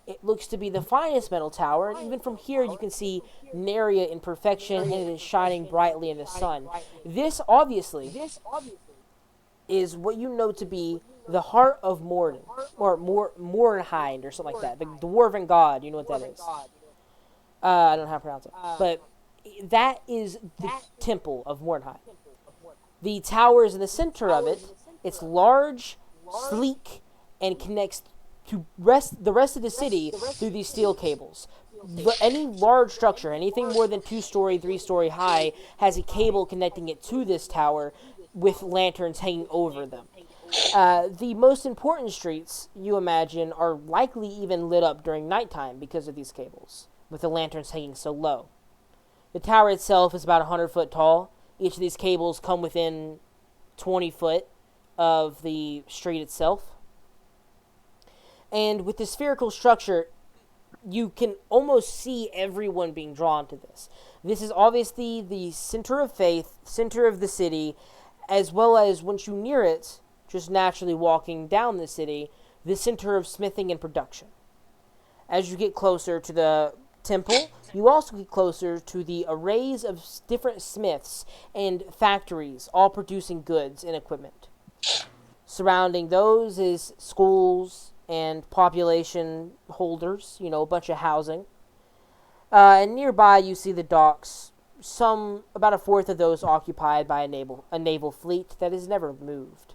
It looks to be the finest metal tower, and even from here you can see Neria in perfection, and it is shining brightly in the sun. This, obviously, is what you know to be the heart of Morden, or Mornhind, or something like that. The dwarven god, you know what that is. I don't know how to pronounce it. But that is the temple of Mornhind. The tower is in the center of it. It's large, sleek, and connects to the rest of the city through these steel cables. But any large structure, anything more than 2-story, 3-story high, has a cable connecting it to this tower with lanterns hanging over them. The most important streets, you imagine, are likely even lit up during nighttime because of these cables, with the lanterns hanging so low. The tower itself is about 100 foot tall. Each of these cables come within 20 foot of the street itself. And with the spherical structure, you can almost see everyone being drawn to this. This is obviously the center of faith, center of the city, as well as once you near it, just naturally walking down the city, the center of smithing and production. As you get closer to the temple, you also get closer to the arrays of different smiths and factories, all producing goods and equipment. Surrounding those is schools and population holders, a bunch of housing. And nearby you see the docks, about a fourth of those occupied by a naval fleet that has never moved.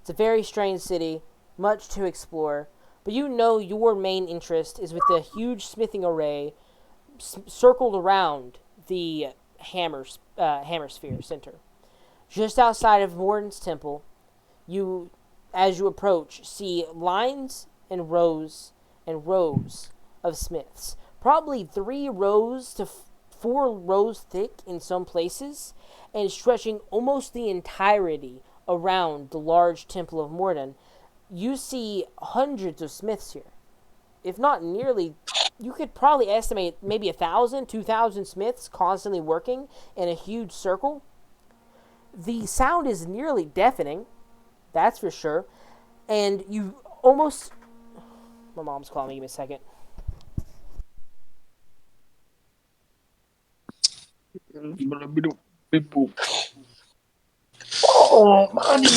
It's a very strange city, much to explore, but your main interest is with the huge smithing array circled around the hammer sphere center. Just outside of Morden's temple, as you approach, see lines and rows of smiths. Probably 3 rows to 4 rows thick in some places, and stretching almost the entirety around the large temple of Morden. You see hundreds of smiths here. If not nearly, you could probably estimate maybe 1,000, 2,000 smiths constantly working in a huge circle. The sound is nearly deafening, that's for sure. And you almost... My mom's calling me. Give me a second. Oh, money.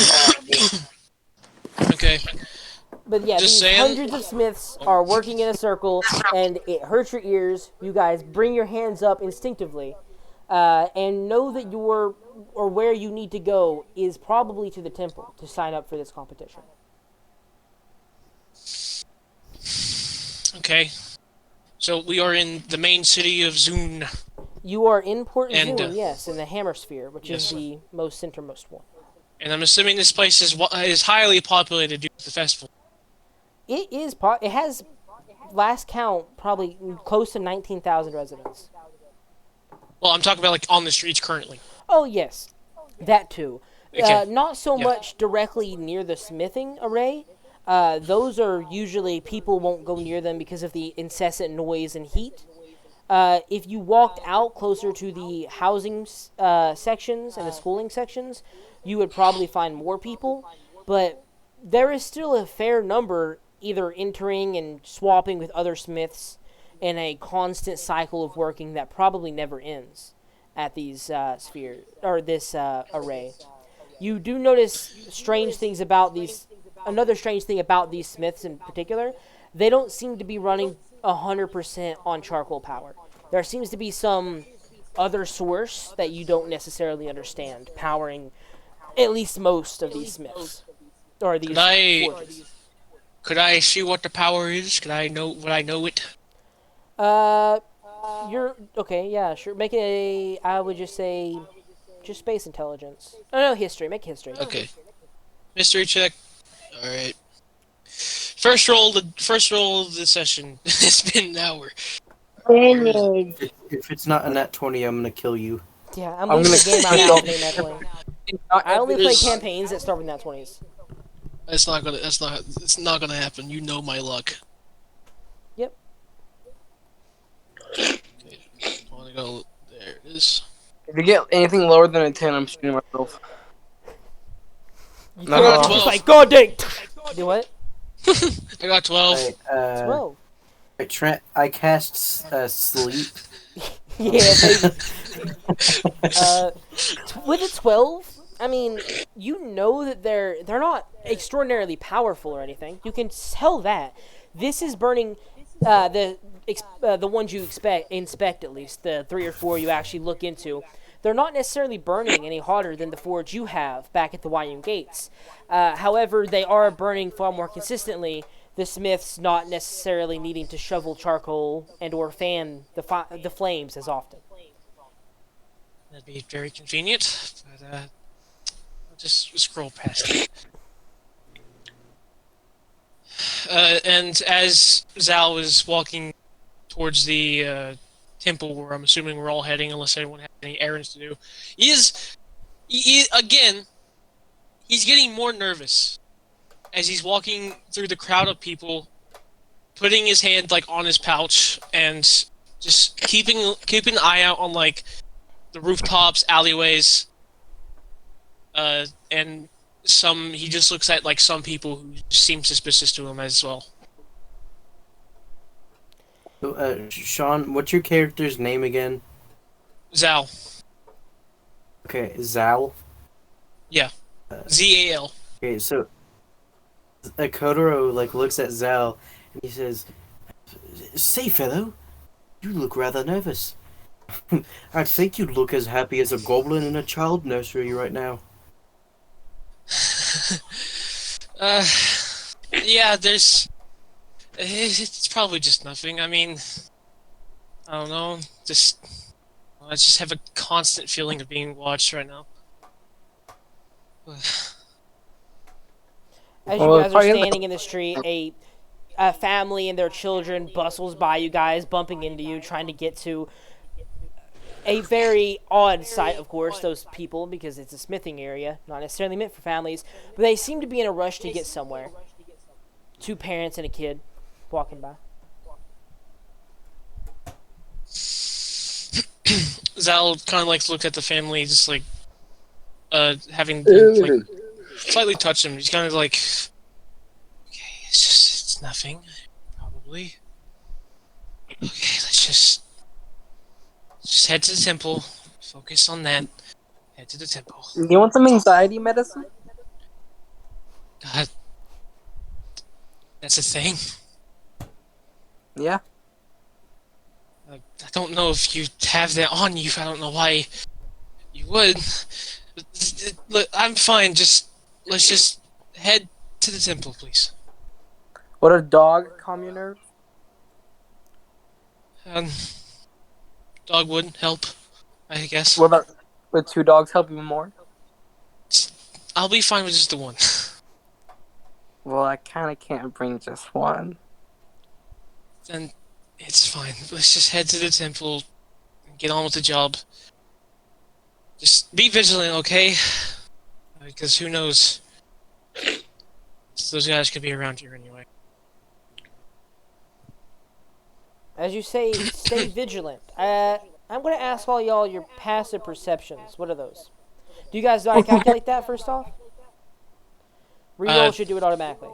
Okay. But yeah, Just these saying. hundreds of smiths are working in a circle, and it hurts your ears. You guys bring your hands up instinctively, and know that where you need to go is probably to the temple to sign up for this competition. Okay. So we are in the main city of Zun. You are in Port And, Zune, yes, in the Hammer Sphere, which yes. is the most centermost one. And I'm assuming this place is highly populated due to the festival. It is. It has, last count, probably close to 19,000 residents. Well, I'm talking about like on the streets currently. Oh yes, that too. Okay. Not so Yeah. much directly near the smithing array. Those are usually people won't go near them because of the incessant noise and heat. If you walked out closer to the housing sections and the schooling sections, you would probably find more people. But there is still a fair number either entering and swapping with other smiths in a constant cycle of working that probably never ends at these spheres or this array. You do notice strange things about these. Another strange thing about these smiths in particular, they don't seem to be running 100% on charcoal power. There seems to be some other source that you don't necessarily understand powering at least most of these smiths or Could these I forges. could I see what the power is? Could I know would I know it? Uh, you're okay. Yeah, sure. Make a. I would just say, just space intelligence. Oh no, history. Make history. Okay. Mystery check. Alright. First roll of the session. It's been an hour. If it's not a nat 20, I'm gonna kill you. Yeah, I'm I'm leaving gonna the game out kill of getting that 20. Not I only every- play There's- campaigns that start with nat 20s. It's not gonna happen. You know my luck. Yep. Okay. I wanna go there it is. If you get anything lower than a 10, I'm shooting myself. You No, throw no, it, no. just like, God dang! Do what? I got 12. Alright, 12. I cast sleep. Yeah, baby. With a 12, I mean, you know that they're not extraordinarily powerful or anything. You can tell that. This is burning the ones you inspect at least, the 3 or 4 you actually look into. They're not necessarily burning any hotter than the forge you have back at the Wyam Gates. However, they are burning far more consistently. The smiths not necessarily needing to shovel charcoal and or fan the flames as often. That'd be very convenient, but I'll just scroll past it. And as Zal was walking towards the temple, where I'm assuming we're all heading, unless anyone has any errands to do, again, he's getting more nervous as he's walking through the crowd of people, putting his hand like on his pouch and just keeping an eye out on like the rooftops, alleyways, and he just looks at like some people who seem suspicious to him as well. So, Sean, what's your character's name again? Zal. Okay, Zal. Yeah. Z-A-L. Okay, so Kotaro looks at Zal and he says, "Say, fellow, you look rather nervous. I think you look as happy as a goblin in a child nursery right now." Yeah, it's probably just nothing. I mean, I don't know, I just have a constant feeling of being watched right now. As Well, you guys are probably in the- standing in the street, a family and their children bustles by you guys, bumping into you, trying to get to a very odd sight, of course, those people, because it's a smithing area, not necessarily meant for families, but they seem to be in a rush to get somewhere. 2 parents and a kid walking by. Zal kind of like looked at the family, just like having like slightly touched him. He's kind of like, okay, it's nothing, probably. Okay, let's just head to the temple. Focus on that. Head to the temple. You want some anxiety medicine? God, that's a thing. Yeah. I don't know if you have that on you. I don't know why you would. Look, I'm fine. Let's just head to the temple, please. Would a dog calm your nerves? Dog would help, I guess. Would 2 dogs help even more? I'll be fine with just the one. Well, I kind of can't bring just one. Then it's fine. Let's just head to the temple and get on with the job. Just be vigilant, okay? Because who knows? Those guys could be around here anyway. As you say, stay vigilant. I'm going to ask all y'all your passive perceptions. What are those? Do you guys know how to calculate that first off? Reroll should do it automatically.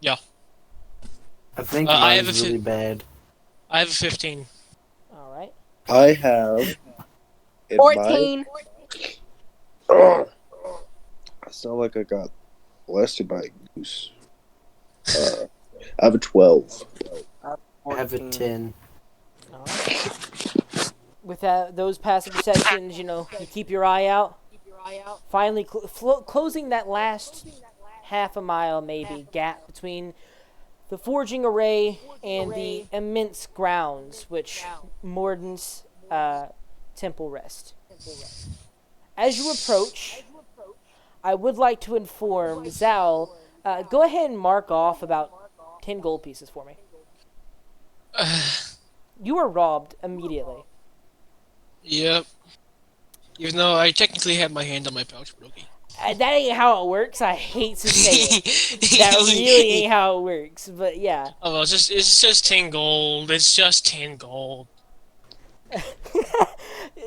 Yeah. I think I have mine's a really bad. I have a 15. Alright. I have in 14! sound like I got molested by a goose. I have a 12. I have a 14. 10. All right. With those passive perceptions, you keep your eye out. Finally, closing that last half a mile, maybe, gap between the forging array and the immense grounds which Morden's temple rest. As you approach, I would like to inform Zal. Go ahead and mark off about 10 gold pieces for me. You were robbed immediately. Yep. Even though I technically had my hand on my pouch, but okay. That ain't how it works. I hate to say it. That really ain't how it works. But yeah. Oh, well, it's just 10 gold. It's just 10 gold.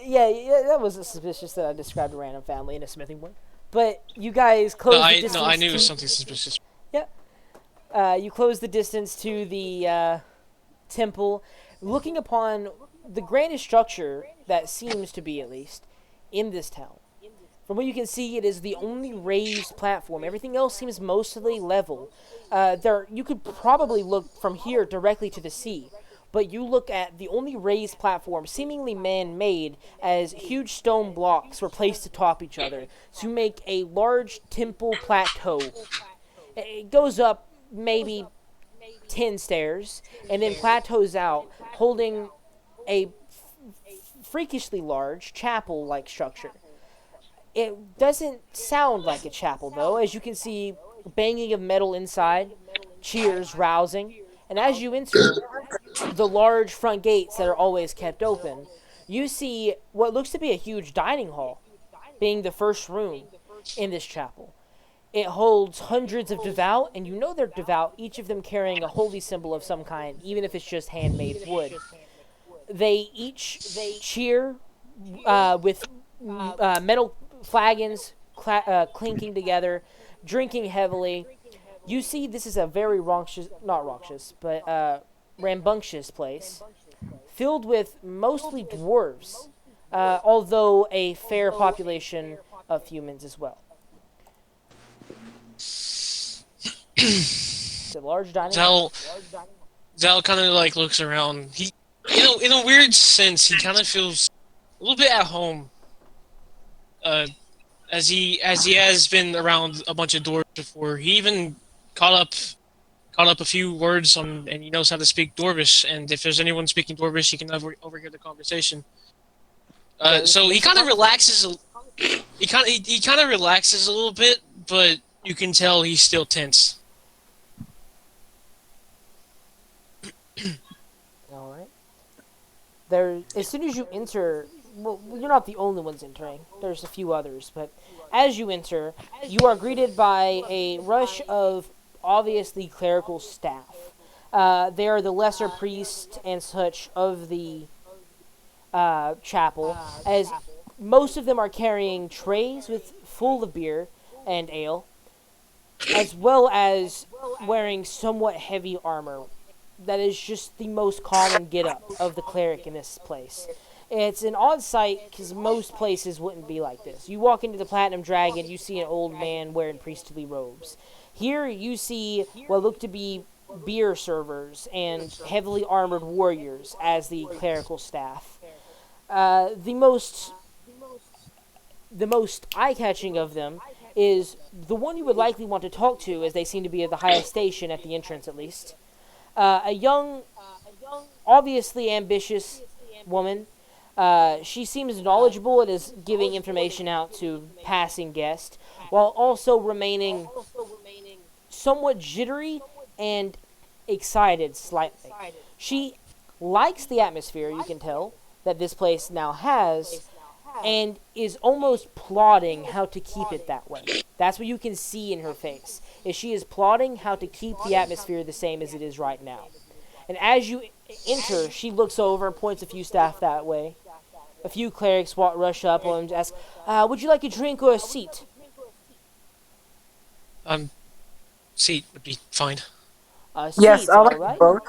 yeah, that was suspicious that I described a random family in a smithing board. But you guys closed the distance. No, I knew it to, was something suspicious. you closed the distance to the temple, looking upon the grandest structure that seems to be, at least, in this town. From what you can see, it is the only raised platform. Everything else seems mostly level. You could probably look from here directly to the sea, but you look at the only raised platform, seemingly man-made, as huge stone blocks were placed atop each other to make a large temple plateau. It goes up maybe 10 stairs, and then plateaus out, holding a freakishly large chapel-like structure. It doesn't sound like a chapel, though, as you can see banging of metal inside, cheers rousing, and as you enter the large front gates that are always kept open, you see what looks to be a huge dining hall, being the first room in this chapel. It holds hundreds of devout, and you know they're devout, each of them carrying a holy symbol of some kind, even if it's just handmade wood. They each cheer with metal flagons clinking together, drinking heavily. You see this is a very rambunctious place, filled with mostly dwarves, although a fair population of humans as well. It's a large dining hall. Zal kind of like looks around. He, in a weird sense, he kind of feels a little bit at home. As he has been around a bunch of dwarves before. He even caught up a few words on, and he knows how to speak Dwarvish. And if there's anyone speaking Dwarvish, he can overhear the conversation. So he kind of relaxes. He kind of relaxes a little bit, but you can tell he's still tense. All right. There, as soon as you enter, well, you're not the only ones entering. There's a few others, but as you enter, you are greeted by a rush of obviously clerical staff. They are the lesser priests and such of the chapel, as most of them are carrying trays full of beer and ale, as well as wearing somewhat heavy armor. That is just the most common get-up of the cleric in this place. It's an odd sight because most places wouldn't be like this. You walk into the Platinum Dragon, you see an old man wearing priestly robes. Here you see what look to be beer servers and heavily armored warriors as the clerical staff. The most eye-catching of them is the one you would likely want to talk to, as they seem to be at the highest station at the entrance at least. A young, obviously ambitious woman. She seems knowledgeable and is giving information out to passing guests, while also remaining somewhat jittery and excited slightly. She likes the atmosphere, you can tell, that this place now has, and is almost plotting how to keep it that way. That's what you can see in her face, is she is plotting how to keep the atmosphere the same as it is right now. And as you enter, she looks over and points a few staff that way. A few clerics rush up and ask, would you like a drink or a seat? Seat would be fine. Yes, I like right? both.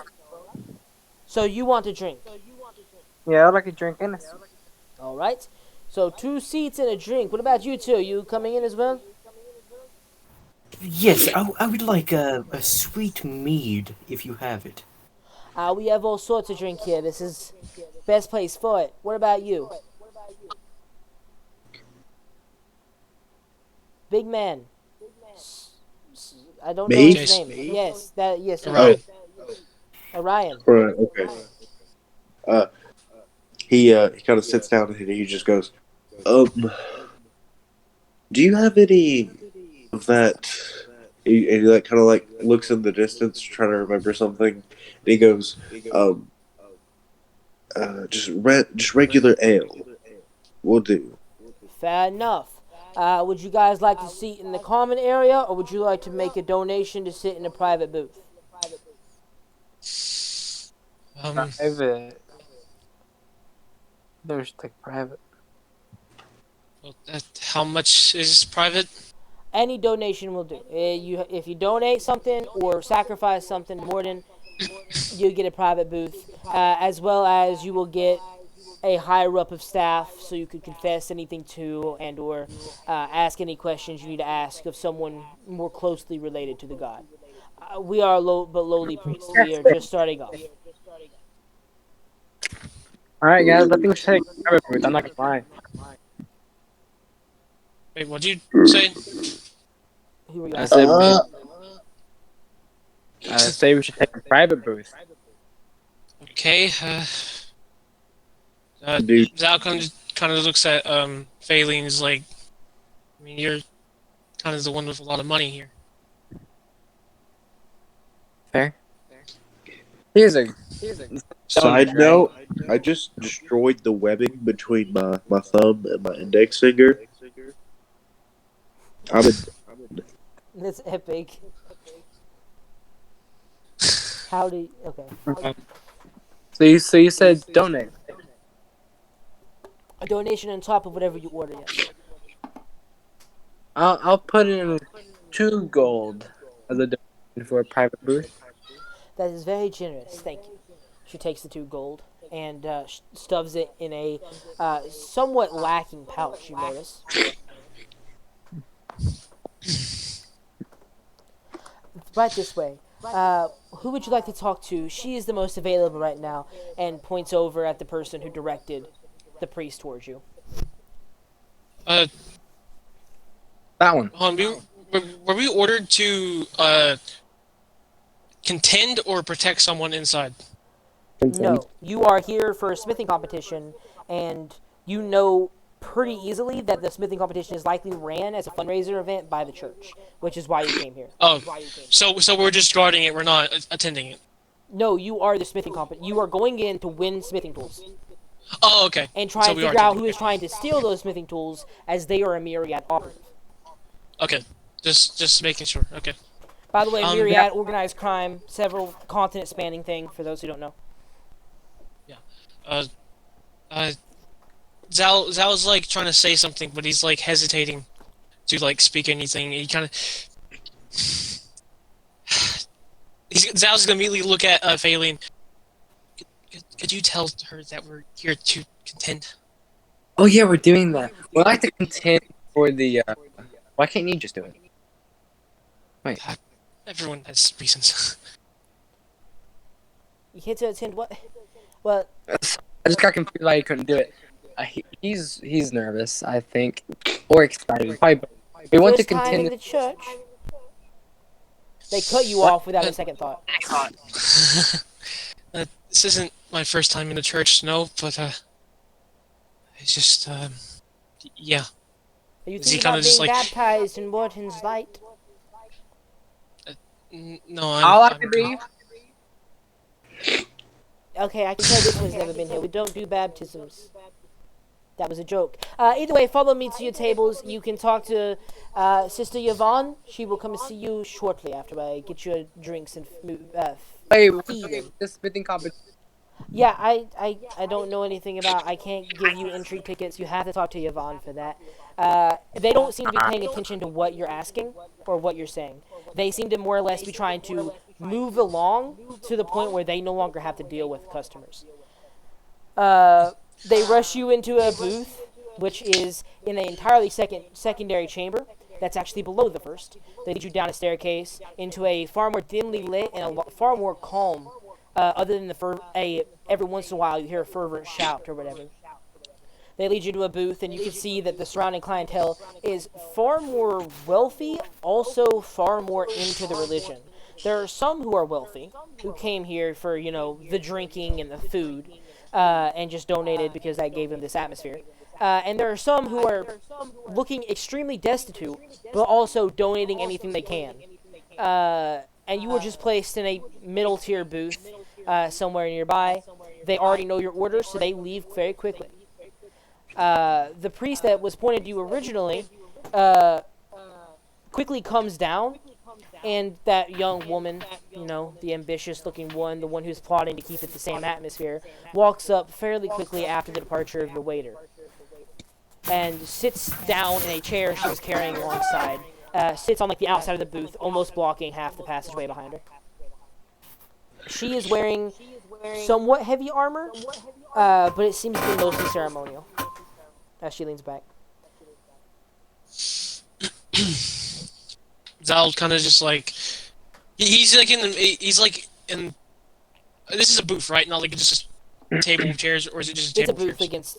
So you want a drink? Yeah, I like a drink and a seat. All right. So 2 seats and a drink. What about you two? You coming in as well? Yes, I would like a sweet mead if you have it. We have all sorts of drink here. This is best place for it. What about you? Big man. I don't know Me? his Jace. name. Yes, that yes, him. Oh, Orion. Orion. right. Okay. Uh, he kind of sits down and he just goes, um, do you have any of that? And he like kind of like looks in the distance, trying to remember something. And he goes, um, just regular ale will do. Fair enough. Would you guys like to sit in the common area, or would you like to make a donation to sit in a private booth? Um, Private. There's like private. well, how much is private? Any donation will do. If you donate something or sacrifice something more than you get a private booth, as well as you will get a higher up of staff, so you could confess anything to and or ask any questions you need to ask of someone more closely related to the god. We are low but lowly priests. We are just starting off. All right, guys. I think we should take a private booth. I'm not gonna lie. Wait, what'd you say? Who are you I asking? said we should. Uh, I say we should take a private booth. Okay. dude, Zal kind of looks at Faline. Is like, I mean, you're kind of the one with a lot of money here. Fair. Here's a side note, I just destroyed the webbing between my thumb and my index finger. I'm a That's epic. How do you, okay. So you said donate. A donation on top of whatever you order, yes. I'll put in 2 gold as a donation for a private booth. That is very generous. Thank you. She takes the 2 gold and stuffs it in a somewhat lacking pouch, you notice. Right this way. Who would you like to talk to? She is the most available right now, and points over at the person who directed the priest towards you. Uh, That one. hold on, were we ordered to contend or protect someone inside? No, you are here for a smithing competition, and you know pretty easily that the smithing competition is likely ran as a fundraiser event by the church, which is why you came here. Oh, so we're just guarding it. We're not attending it. No, you are the smithing competition. You are going in to win smithing tools Oh, okay. and try So and we are figure out attending. who is trying to steal those smithing tools, as they are a myriad operative. Okay, just making sure. Okay. By the way, Um, myriad organized crime, several continent spanning thing. For those who don't know. Uh, uh, Zal's like trying to say something, but he's like hesitating to like speak anything. He kind of Zal's gonna immediately look at Faline. Could you tell her that we're here to contend? Oh yeah, we're doing that. We'd like to contend for the. Why can't you just do it? Wait. Everyone has reasons. You here to attend what? Well, I just got confused why he couldn't do it. He's nervous, I think, or excited. Probably both. We want to first time in contend. the church. They cut you off without a second thought. This isn't my first time in the church, no, but it's just yeah. Are you Is he thinking kinda about just being like- baptized in Morton's light? No, All I I'm can be. Okay, I can tell this one's never been here. We don't do baptisms. That was a joke. Either way, follow me to your tables. You can talk to Sister Yvonne. She will come and see you shortly after I get your drinks and Wait, this spitting competition. yeah, I don't know anything about. I can't give you entry tickets. You have to talk to Yvonne for that. They don't seem to be paying attention to what you're asking or what you're saying. They seem to more or less be trying to move along to the point where they no longer have to deal with customers. They rush you into a booth, which is in an entirely secondary chamber. that's actually below the first. They lead you down a staircase into a far more dimly lit and far more calm. Other than every once in a while you hear a fervent shout or whatever. They lead you to a booth, and you can see that the surrounding clientele is far more wealthy, also far more into the religion. There are some who are wealthy, who came here for, the drinking and the food, and just donated because that gave them this atmosphere. And there are some who are looking extremely destitute, but also donating anything they can. And you were just placed in a middle tier booth somewhere nearby. They already know your orders, so they leave very quickly. The priest that was pointed to you originally quickly comes down, and that young woman, the ambitious-looking one, the one who's plotting to keep it the same atmosphere, walks up fairly quickly after the departure of the waiter and sits down in a chair she was carrying alongside. Sits on the outside of the booth, almost blocking half the passageway behind her. She is wearing somewhat heavy armor, but it seems to be mostly ceremonial. As she leans back. Zal kind of just like he's like in this is a booth, right? Not like just a table of chairs, or is it just a It's a table of booth chairs? against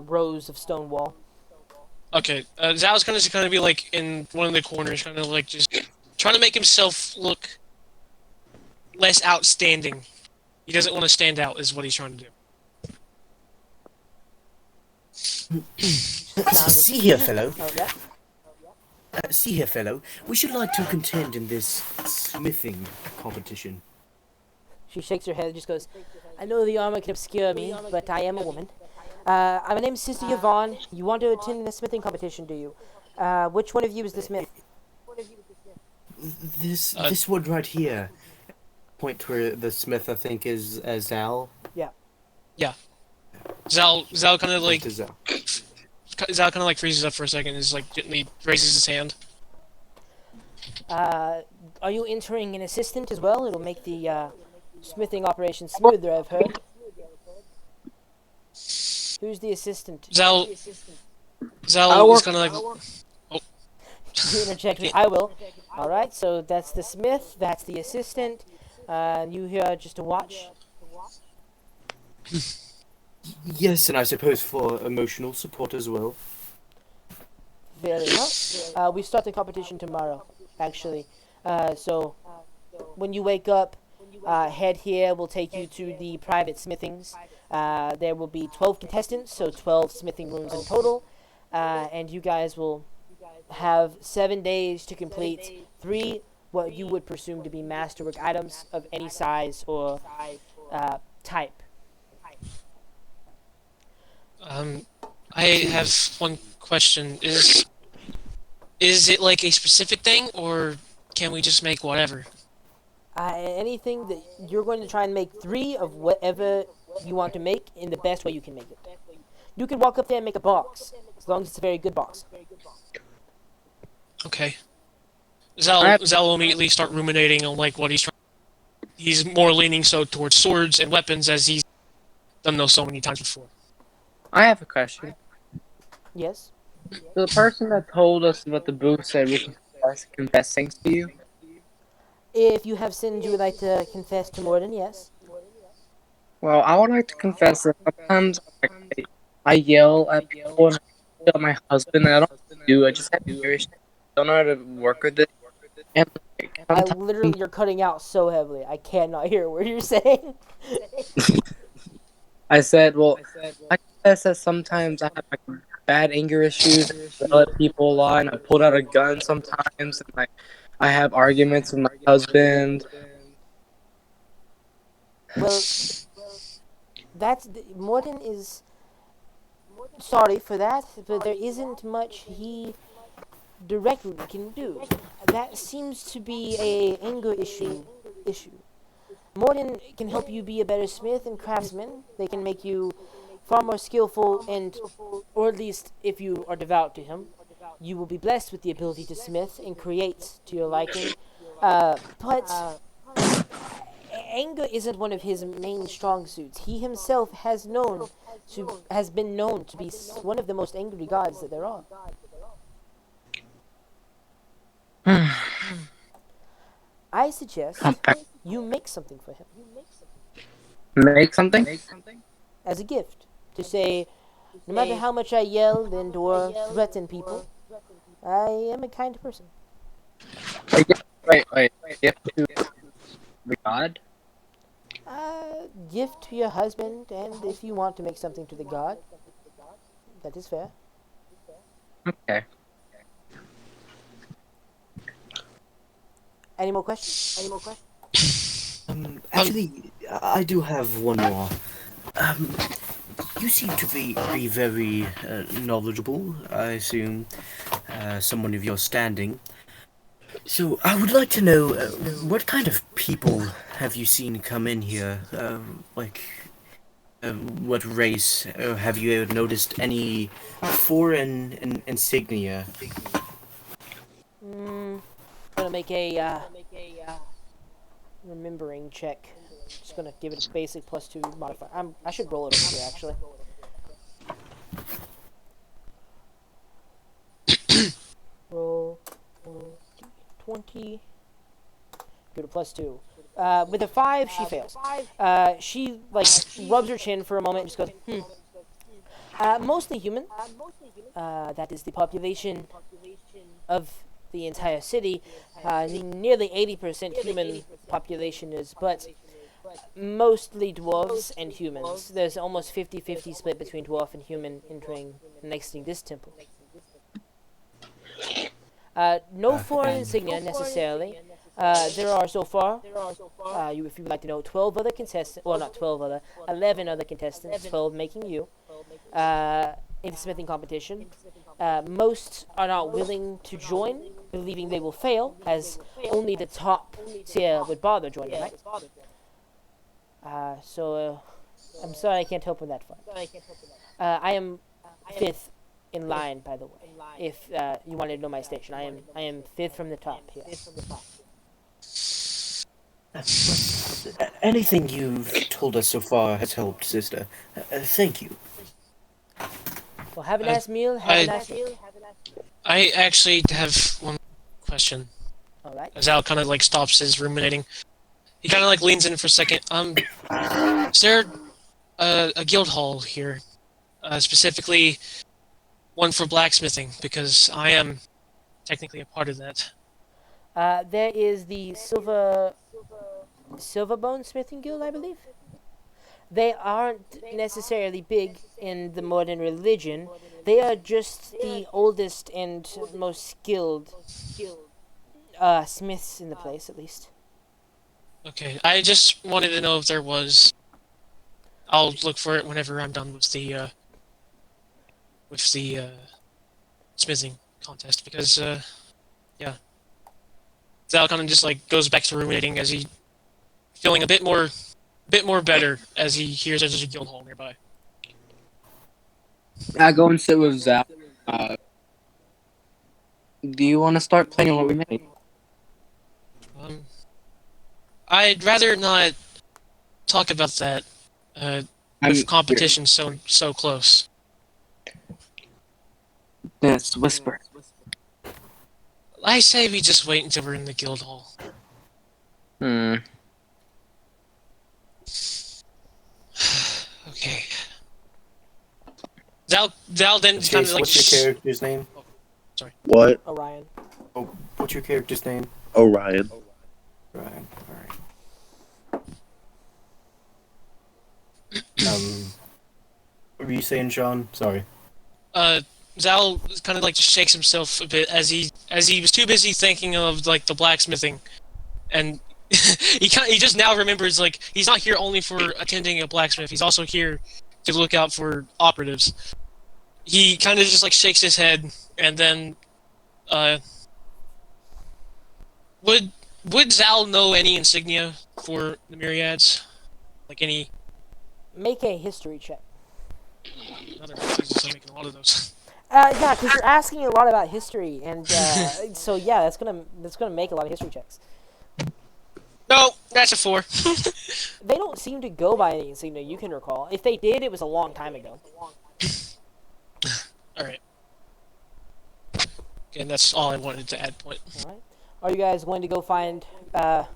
rows of stone wall. Okay, Zal's kind of be like in one of the corners, kind of like just trying to make himself look less outstanding. He doesn't want to stand out, is what he's trying to do. See here, fellow. Oh, yeah. See here, fellow. We should like to contend in this smithing competition. She shakes her head and just goes, I know the armor can obscure me, but I am a woman. My name's Sister Yvonne. You want to attend the smithing competition, do you? Which one of you is the smith? This one right here. Point to where the smith, I think, is Zal. Yeah. Yeah. Zal kind of like To Zal. Zal kind of like freezes up for a second, and is like gently raises his hand. Are you entering an assistant as well? It'll make the smithing operation smoother, I've heard. Who's the assistant? Zal is kind of like You interject me. I will. Alright, so that's the smith, that's the assistant, and you here just to watch? Yes, and I suppose for emotional support as well. Fair enough. We start the competition tomorrow, actually. So, when you wake up, head here. We'll take you to the private smithings. There will be 12 contestants, so 12 smithing rooms in total. And you guys will have 7 days to complete 3 what you would presume to be masterwork items of any size or type. I have one question. Is it like a specific thing, or can we just make whatever? Anything that you're going to try and make 3 of whatever you want to make in the best way you can make it. You can walk up there and make a box, as long as it's a very good box. Okay. Zal will immediately start ruminating on like what he's trying. He's more leaning so towards swords and weapons, as he's done those so many times before. I have a question. Yes? So the person that told us about the booth said we can confess things to you. If you have sins you would like to confess to Morden, yes. Well, I would like to confess that sometimes I yell at people and I yell at my husband, and I don't do. I just have serious. Don't know how to work with it. And Literally, you're cutting out so heavily. I cannot hear what you're saying. I said, well, I confess that sometimes I have like bad anger issues. I yell at people a lot, and I pulled out a gun sometimes, and I have arguments with my husband. Well, Morden is sorry for that, but there isn't much he directly can do. That seems to be a anger issue. Morden can help you be a better smith and craftsman. They can make you far more skillful, and, or at least if you are devout to him, you will be blessed with the ability to smith and create to your liking. But anger isn't one of his main strong suits. He himself has been known to be one of the most angry gods that there are. I suggest Okay. you make something for him Make something? as a gift to say, no matter how much I yell and or threaten people, I am a kind person. A gift, wait. Gift to the god? Gift to your husband, and if you want to make something to the god, that is fair. Okay. Any more questions? Actually, I do have one more. Um, you seem to be very knowledgeable. I assume someone of your standing. So I would like to know what kind of people have you seen come in here? Like, what race? Have you noticed any foreign insignia? Gonna make a remembering check. Just gonna give it a basic +2 modifier. I should roll it over here actually. Roll 20. Give it a +2. With a 5, she fails. She like rubs her chin for a moment and just goes, mostly human. That is the population of the entire city. Nearly 80% human population is, but mostly dwarves and humans. There's almost 50-50 split between dwarf and human entering and exiting this temple. No foreign insignia necessarily. There are so far, if you'd like to know, 12 other contestants, well, not 12 other, 11 other contestants, 12 making you, in the smithing competition. Most are not willing to join, believing they will fail, as only the top tier would bother joining, right? I'm sorry I can't help with that fun. I am 5th in line, by the way, if you wanted to know my station. I am 5th from the top here. Anything you've told us so far has helped, sister. Thank you. Well, have a nice meal. Have a nice meal. I actually have one question. All right. As Al kind of like stops his ruminating, he kind of like leans in for a second. Is there a guild hall here, specifically one for blacksmithing? Because I am technically a part of that. There is the Silverbone Smithing Guild, I believe. They aren't necessarily big in the modern religion. They are just the oldest and most skilled smiths in the place, at least. Okay, I just wanted to know if there was. I'll look for it whenever I'm done with the smithing contest because yeah. Zal kind of just like goes back to ruminating as he feeling a bit more better as he hears there's a guild hall nearby. I go and sit with Zap. Do you want to start playing on what we made? I'd rather not talk about that with competition so close. This whisper. I say we just wait until we're in the guild hall. Okay. Zal then kind of like. What's your character's name? What? Orion. Oh, what's your character's name? Orion. Ryan. All right. What were you saying, Sean? Sorry. Zal kind of like just shakes himself a bit as he was too busy thinking of like the blacksmithing, and he just now remembers like he's not here only for attending a blacksmith. He's also here to look out for operatives. He kind of just like shakes his head, and then would Zal know any insignia for the myriads, like any? Make a history check. Another Jesus, I'm making a lot of those. Yeah, because you're asking a lot about history, and so yeah, that's gonna make a lot of history checks. No, that's a 4. They don't seem to go by any insignia you can recall. If they did, it was a long time ago. Alright. And that's all I wanted to add point. All right. Are you guys going to go find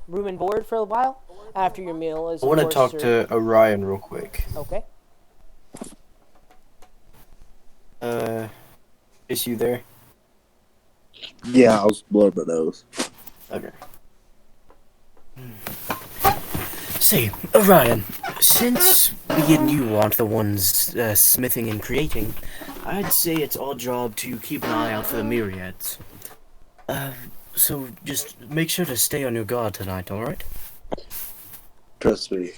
room and board for a while after your meal is, I of want to course, talk served. to Orion real quick. Okay. Is you there? Yeah, I was blowing my nose. Okay. Say, Orion, since me and you aren't the ones smithing and creating, I'd say it's our job to keep an eye out for the myriads. So just make sure to stay on your guard tonight, alright? Trust me.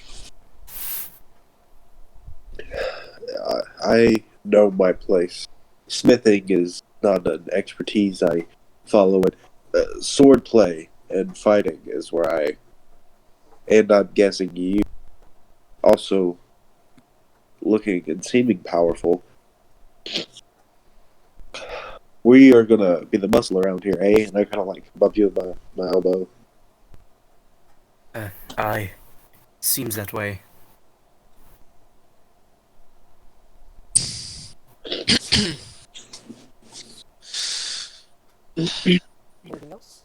I know my place. Smithing is not an expertise I follow it. Sword play and fighting is where I. And I'm guessing you also looking and seeming powerful. We are gonna be the muscle around here, eh? And I kind of like bump you with my elbow. Aye. Seems that way. Anything else?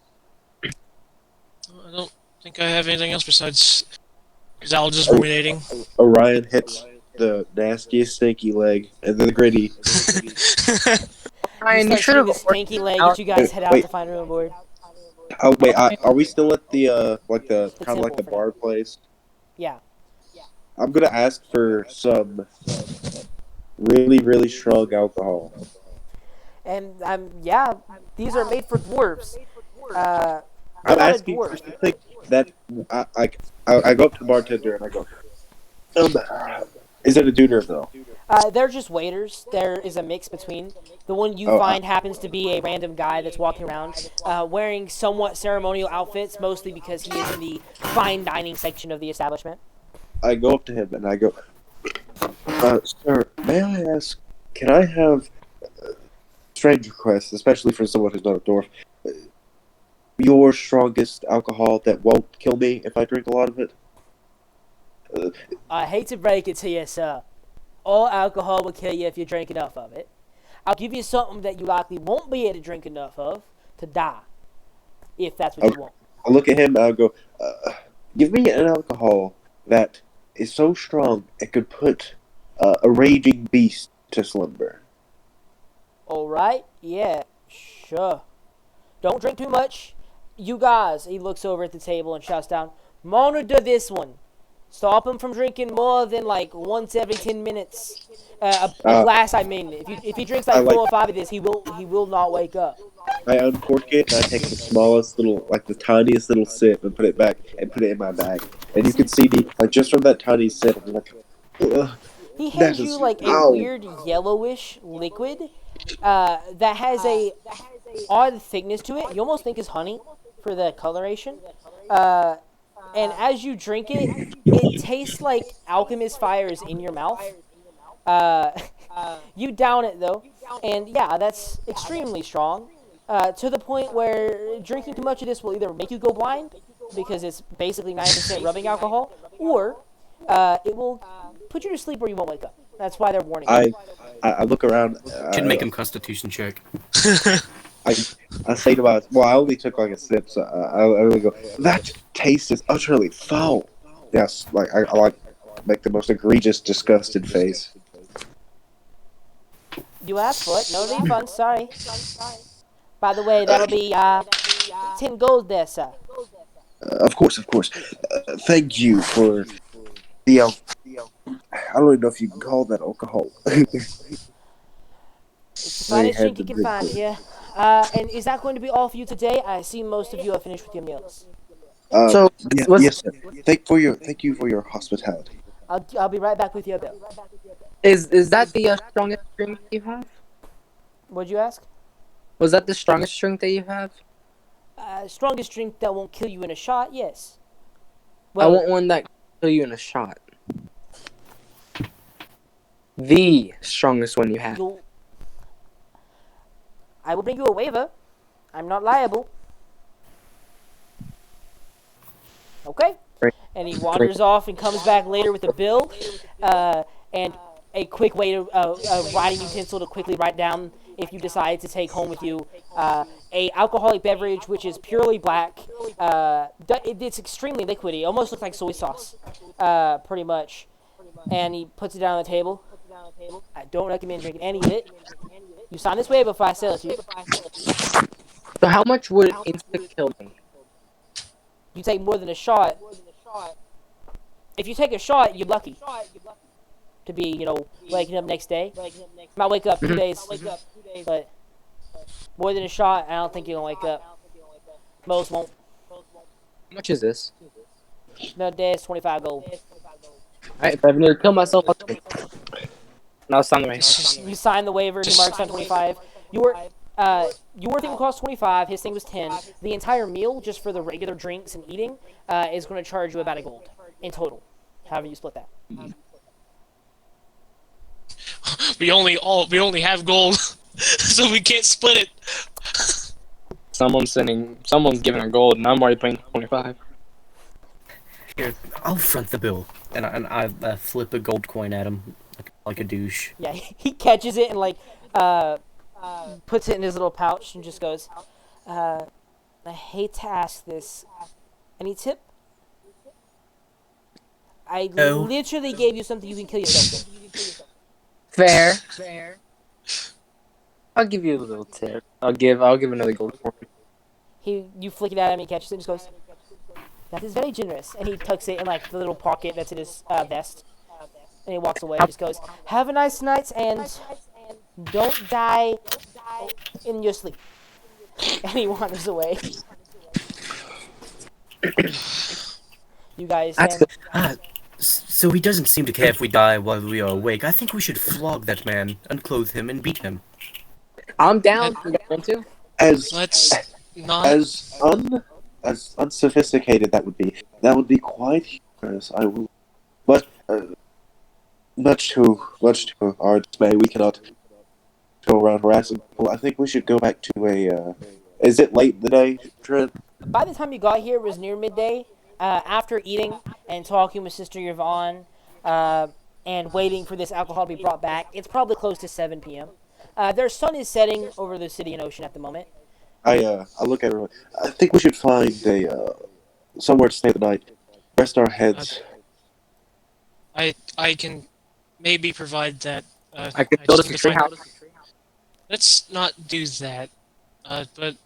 I don't think I have anything else besides Zal just ruminating. Orion hits the nastiest stinky leg and then the gritty. Ryan, you start should shooting have the ordered stanky leg out. as you guys head out Wait. to find room and board. Oh wait, are we still at the like the The kind of like the temple for now. bar place? Yeah. I'm gonna ask for some really strong alcohol. And yeah, these are made for dwarves. They're I'm not a asking for dwarf. something that I go up to the bartender and I go, is it a dude or a girl? They're just waiters. There is a mix between. The one you Oh, find happens to be a random guy that's walking around wearing somewhat ceremonial outfits, mostly because he is in the fine dining section of the establishment. I go up to him and I go, sir, may I ask, can I have strange requests, especially for someone who's not a dwarf, your strongest alcohol that won't kill me if I drink a lot of it? I hate to break it to you, sir. All alcohol will kill you if you drink enough of it. I'll give you something that you likely won't be able to drink enough of to die, if that's what you want. I look at him and I go, give me an alcohol that is so strong it could put a raging beast to slumber. All right, yeah, sure. Don't drink too much. You guys, he looks over at the table and shouts down, monitor this one. Stop him from drinking more than like once every 10 minutes. A glass, I mean. If he drinks like 4 or 5 of this, he will not wake up. I uncork it and I take the smallest little, like the tiniest little sip and put it back and put it in my bag. And you can see me, like just from that tiny sip, I'm like, ugh, He that hands is you like a ow. weird yellowish liquid that has a odd thickness to it. You almost think is honey for the coloration. And as you drink it, it tastes like alchemist fire is in your mouth. You down it though, and yeah, that's extremely strong. To the point where drinking too much of this will either make you go blind, because it's basically 90% rubbing alcohol, or it will put you to sleep where you won't wake up. That's why they're warning you. I look around. Should make him Constitution check. I say to myself, well, I only took like a sip, so I really go, that taste is utterly foul. Yes, like I like make the most egregious, disgusted face. You asked for it. No refund. Sorry. By the way, that'll be 10 gold there, sir. Of course. Thank you for the I don't even know if you can call that alcohol. It's the finest drink you can find here. And is that going to be all for you today? I see most of you are finished with your meals. So, Yes, sir. Thank you for your hospitality. I'll be right back with your bill. is that the strongest drink you have? What'd you ask? Was that the strongest drink that you have? Strongest drink that won't kill you in a shot? Yes. I want one that can kill you in a shot. The strongest one you have. I will bring you a waiver. I'm not liable. Okay? Great. And he wanders off and comes back later with a bill and a quick way to writing utensil to quickly write down if you decide to take home with you a alcoholic beverage which is purely black. It's extremely liquidy, almost looks like soy sauce, pretty much. And he puts it down on the table. I don't recommend drinking any of it. You sign this waiver before I sell it to you. So how much would it insta kill me? You take more than a shot. If you take a shot, you're lucky to be, waking up next day. You might wake up 2 days, but more than a shot, I don't think you're gonna wake up. Most won't. How much is this? Another day is 25 gold. Alright, if I ever need to kill myself, I'll do it. And I'll sign the waiver. You sign the waiver. He marks on 25. Your thing will cost 25. His thing was 10. The entire meal, just for the regular drinks and eating, is going to charge you about a gold in total. However you split that. We only have gold, so we can't split it. Someone's giving her gold, and I'm already paying 25. Here, I'll front the bill, and I flip a gold coin at him like a douche. Yeah, he catches it and puts it in his little pouch and just goes, I hate to ask this. Any tip? I No. literally gave you something you can kill yourself with. Fair. I'll give you a little tip. I'll give another gold coin. You flick it at him, he catches it and just goes, that is very generous. And he tucks it in the little pocket that's in his vest. And he walks away and just goes, have a nice night and don't die in your sleep. And he wanders away. You guys So he doesn't seem to care if we die while we are awake. I think we should flog that man, unclothe him, and beat him. I'm down. You guys want to? Let's not. As unsophisticated that would be quite humorous. I will, but much to our dismay, we cannot go around harassing people. I think we should go back to a. Is it late in the day, Trent? By the time you got here, it was near midday. After eating and talking with Sister Yvonne, and waiting for this alcohol to be brought back, it's probably close to 7 p.m. Their sun is setting over the city and ocean at the moment. I look at everyone. I think we should find a somewhere to stay the night, rest our heads. I can maybe provide that. I could build us a tree house. Let's not do that. But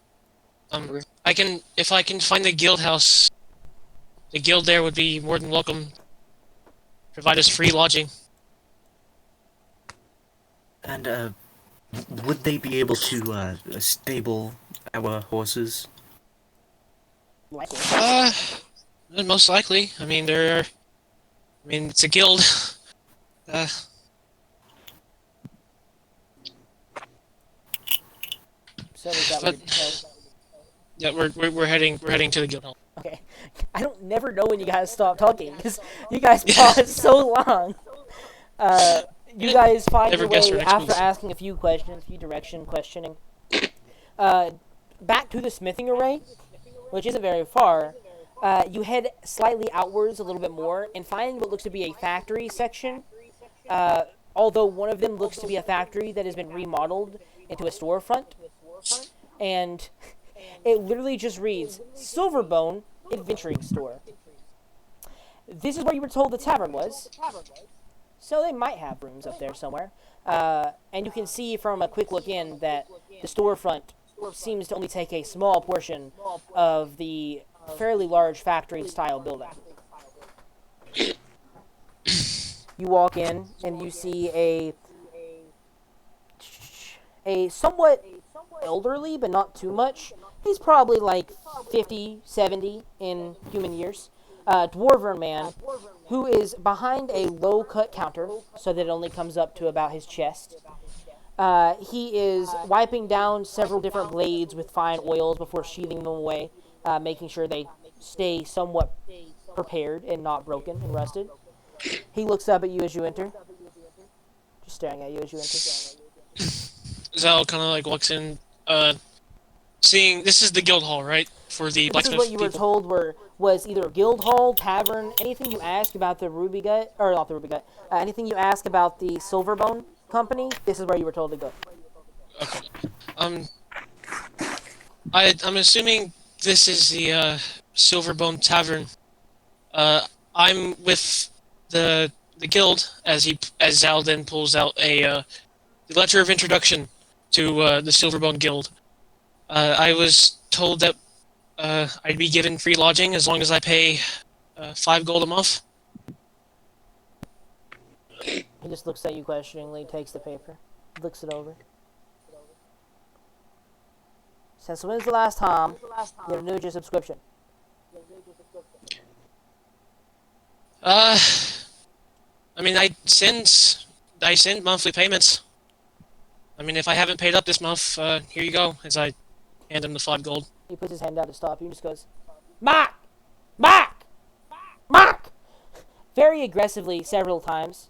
if I can find the guild house, the guild there would be more than welcome. Provide us free lodging. And would they be able to stable our horses? Most likely. I mean, it's a guild. So is that But- what Yeah, we're heading to the guild hall. okay. I don't never know when you guys stop talking because you guys pause so long. You guys find Never your guess our way next after moves. asking a few questions, questioning. Back to the smithing array, which isn't very far. You head slightly outwards a little bit more and find what looks to be a factory section. Although one of them looks to be a factory that has been remodeled into a storefront. And it literally just reads, Silverbone Adventuring Store. This is where you were told the tavern was. So they might have rooms up there somewhere. And you can see from a quick look in that the storefront seems to only take a small portion of the fairly large factory-style building. You walk in and you see a somewhat elderly, but not too much. He's probably like 50, 70 in human years. Dwarven man who is behind a low-cut counter so that it only comes up to about his chest. He is wiping down several different blades with fine oils before sheathing them away, making sure they stay somewhat prepared and not broken and rusted. He looks up at you as you enter. Just staring at you as you enter. Zal kind of walks in, seeing this is the guild hall, right? For the This is blacksmith what you were people. told was either a guild hall, tavern, anything you asked about the Ruby Gut, or not the Ruby Gut, anything you asked about the Silverbone company, this is where you were told to go. Okay. Um, I'm assuming this is the Silverbone Tavern. I'm with the guild as Zal then pulls out the letter of introduction to the Silverbone Guild. I was told that I'd be given free lodging as long as I pay 5 gold a month. He just looks at you questioningly, takes the paper, looks it over. Since when's the last time you renewed your subscription? Uh, I mean, I send monthly payments. I mean, if I haven't paid up this month, here you go. As I hand him the 5 gold. He puts his hand out to stop you and just goes, Mark! Mark! Mark! Very aggressively several times.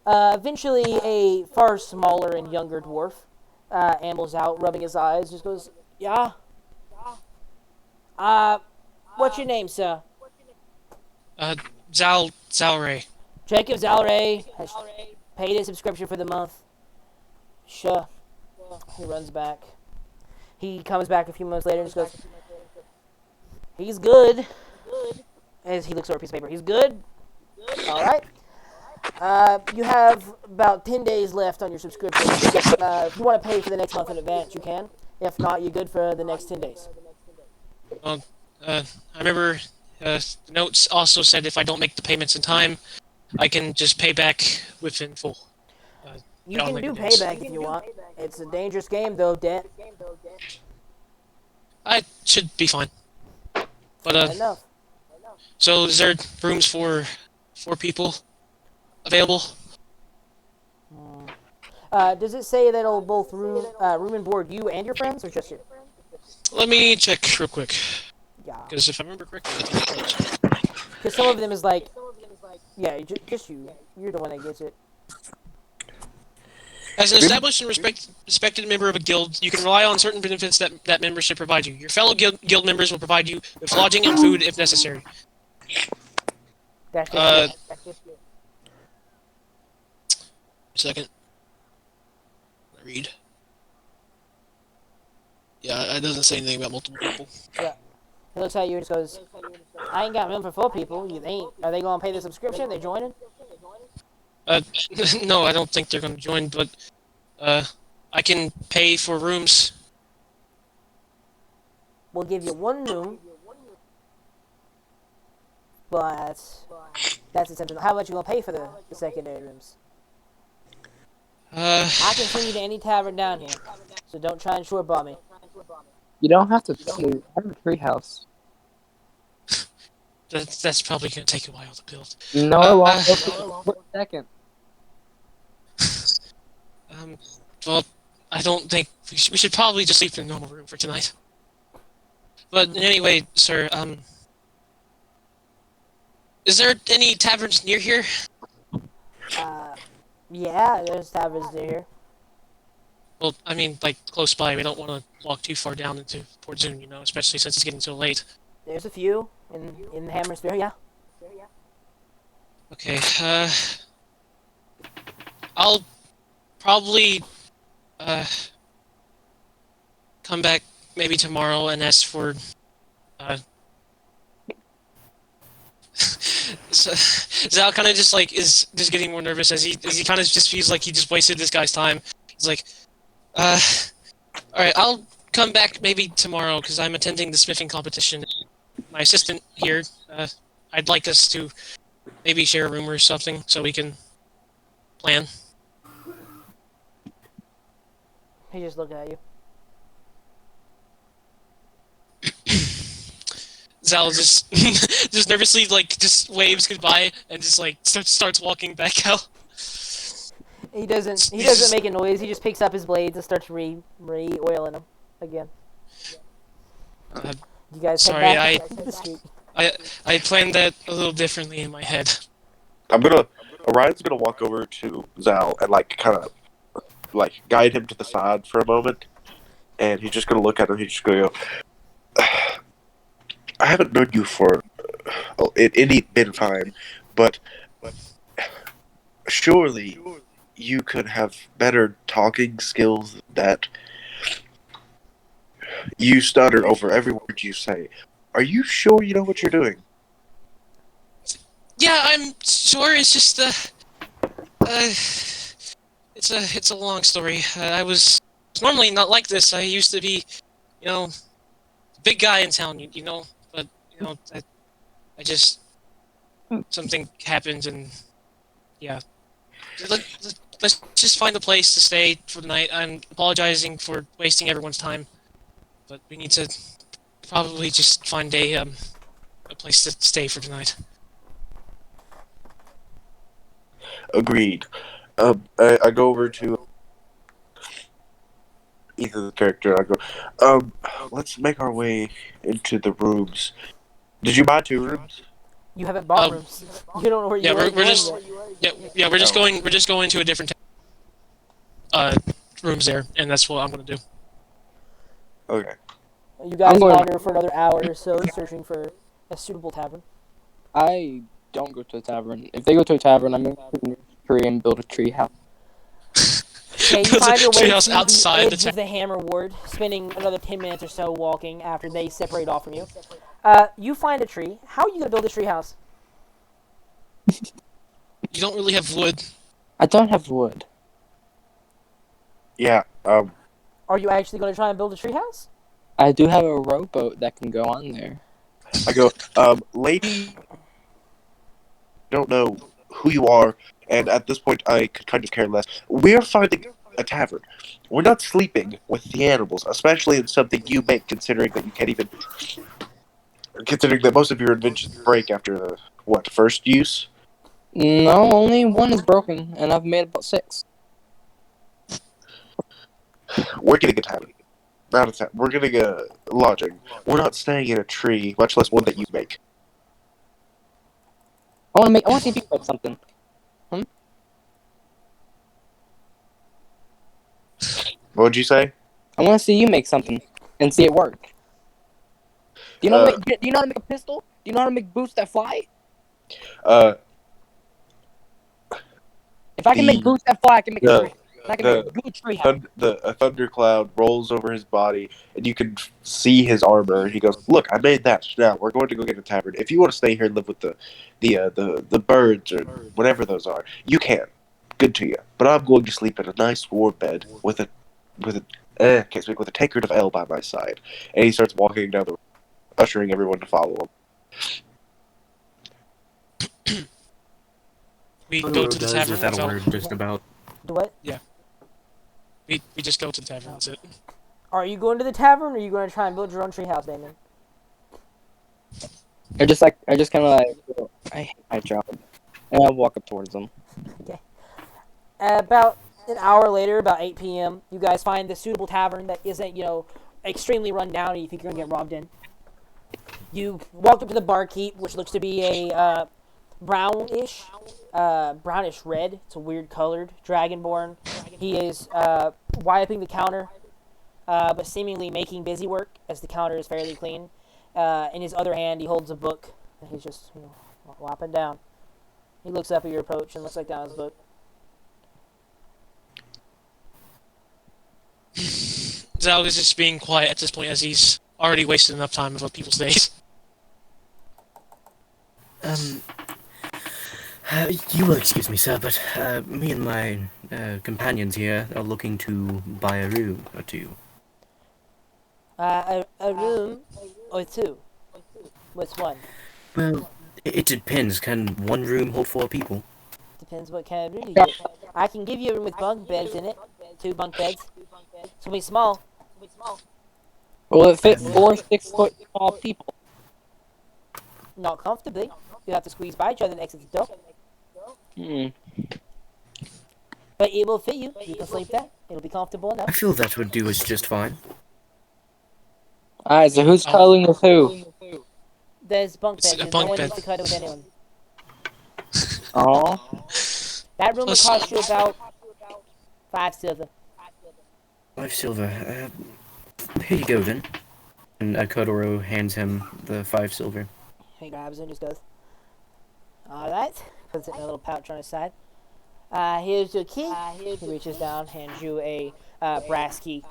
Eventually, a far smaller and younger dwarf ambles out, rubbing his eyes, just goes, yeah? What's your name, sir? Zalray. Jacob Zalray has paid his subscription for the month. Sure. He runs back. He comes back a few months later and just goes, he's good. As he looks over a piece of paper. He's good. Alright. You have about 10 days left on your subscription. If you want to pay for the next month in advance, you can. If not, you're good for the next 10 days. I remember the notes also said if I don't make the payments in time, I can just pay back within full. You can do payback if you want. It's a dangerous game, though, debt. I should be fine. But Enough. so is there rooms for 4 people available? Does it say that it'll both room and board you and your friends, or just you? Let me check real quick. Yeah. Because if I remember correctly, I think it was. Because some of them is like, yeah, just you. You're the one that gets it. As an established and respected member of a guild, you can rely on certain benefits that membership provides you. Your fellow guild members will provide you with lodging and food if necessary. That's just you. Second. Read. Yeah, it doesn't say anything about multiple people. Yeah. He looks at you and just goes, I ain't got room for 4 people. Are they going to pay the subscription? They joining? No, I don't think they're going to join, but I can pay for rooms. We'll give you 1 room. But that's essential. How much you going to pay for the secondary rooms? I can send you to any tavern down here. So don't try and short bomb me. You don't have to pay. I have a treehouse. That's probably going to take a while to build. No, it won't. Wait a second. Well, I don't think we should probably just sleep in a normal room for tonight. But anyway, sir, is there any taverns near here? Yeah, there's taverns near here. Well, I mean, like, close by. We don't want to walk too far down into Port Zune, especially since it's getting so late. There's a few in the Hammersphere, yeah. Okay, I'll probably, come back maybe tomorrow and ask for, so Zal kind of just, like, is just getting more nervous as he kind of just feels like he just wasted this guy's time. He's like, alright, I'll come back maybe tomorrow, because I'm attending the smithing competition. My assistant here, I'd like us to maybe share a room or something, so we can plan. He just looked at you. Zal just just nervously just waves goodbye and just starts walking back out. He doesn't make a noise. He just picks up his blades and starts re-oiling them again. You guys sorry, head back to the street. I planned that a little differently in my head. Orion's gonna walk over to Zal and kind of guide him to the side for a moment, and he's just gonna look at him. He's just gonna go, I haven't known you for any bit of time, but surely you could have better talking skills than that. You stutter over every word you say. Are you sure you know what you're doing? Yeah, I'm sure. It's just it's a long story. I was normally not like this. I used to be, you know, big guy in town. You know, but I just something happened and yeah. Let's just find a place to stay for the night. I'm apologizing for wasting everyone's time, but we need to probably just find a place to stay for tonight. Agreed. I go over to either the character. I go, let's make our way into the rooms. Did you buy 2 rooms? You haven't bought Um, rooms. You don't know where yeah, you are we're going just yet. yeah Oh, we're just going to a different uh rooms there, and that's what I'm gonna do. okay. You I'm guys going. wander for another hour or so, searching for a suitable tavern. I don't go to a tavern. If they go to a tavern, I'm going to a tree and build a tree house. Okay, you Build a find your way treehouse to the outside the edge town. of the Hammer Ward, spending another 10 minutes or so walking after they separate off from you. You find a tree. How are you going to build a tree house? You don't really have wood. I don't have wood. Yeah. Are you actually going to try and build a tree house? I do have a rowboat that can go on there. I go, lady, don't know who you are, and at this point, I could kind of care less. We're finding a tavern. We're not sleeping with the animals, especially in something you make, considering that you can't even. Considering that most of your inventions break after the, what, first use? No, only one is broken, and I've made about 6. We're getting a tavern. Not a tavern. We're getting a lodging. We're not staying in a tree, much less one that you make. I want to see if you can make something. What'd you say? I want to see you make something and see it work. Do you know how to Uh, make? Do you know how to make a pistol? Do you know how to make boots that fly? uh, If I can make the boots that fly, I can make a tree. the And I can make a the good tree house. a thundercloud rolls over his body, and you can see his armor. And he goes, "Look, I made that. Now we're going to go get a tavern. If you want to stay here and live with the birds or whatever those are, you can. Good to you. But I'm going to sleep in a nice warm bed with a can't speak with a tankard of ale by my side." And he starts walking down the road, ushering everyone to follow him. We go Totoro to the does tavern. without That's a all. word just about. Do what? We just go to the tavern. That's it. Are you going to the tavern, or are you going to try and build your own tree house, Damon? I just kind of like, I hate my job, and I walk up towards them. About an hour later, about 8 p.m., you guys find the suitable tavern that isn't, extremely run down and you think you're going to get robbed in. You walk up to the barkeep, which looks to be a brownish red. It's a weird colored dragonborn. He is wiping the counter, but seemingly making busy work as the counter is fairly clean. In his other hand, he holds a book and he's just wiping down. He looks up at your approach and looks like down his book. Zalg is just being quiet at this point as he's already wasted enough time of other people's days. Um, you will excuse me, sir, but me and my companions here are looking to buy a room or two. A room or two. Which one? Well, it depends. Can one room hold 4 people? Depends what kind of room you get. I can give you a room with bunk beds in it. 2 bunk beds. It's gonna be small. Will it fit 4 6-foot tall people? Not comfortably. You have to squeeze by each other and exit the door. But it will fit you. You can sleep there. It'll be comfortable I enough. feel that would do us just fine. Alright, so who's cuddling with who? There's bunk It's beds. a No bunk one bed. needs to cuddle with anyone. Aw. That room will Plus- cost you about 5 silver. 5 silver. Here you go then. And Kodoro hands him the 5 silver. He grabs it and just goes. Alright. Puts it in a little pouch on his side. Here's your key. He reaches down, hands you a brass key.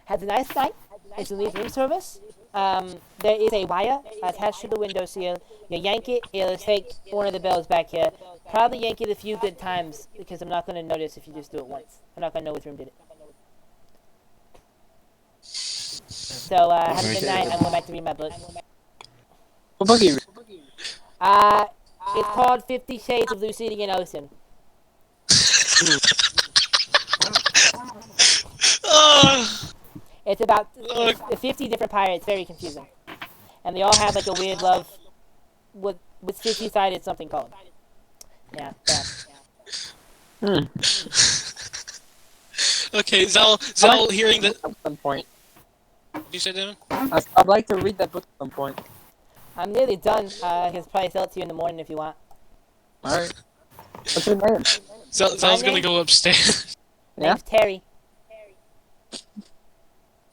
Have a nice night. It's a room service. There is a wire attached to the window seal. You yank it, it'll take one of the bells back here. Probably yank it a few good times because I'm not going to notice if you just do it once. I'm not going to know which room did it. So, have a good night. I'm going back to read my book. What book are you reading? It's called 50 Shades of Lucidian Ocean. It's about 50 different pirates. Very confusing. And they all have like a weird love with 50-sided something called. Yeah. Okay, Zal, hearing that. At some point. What did you say, Devin? I'd like to read that book at some point. I'm nearly done. I can probably sell it to you in the morning if you want. Alright. What's your name? Zal's gonna go upstairs. Name's Terry.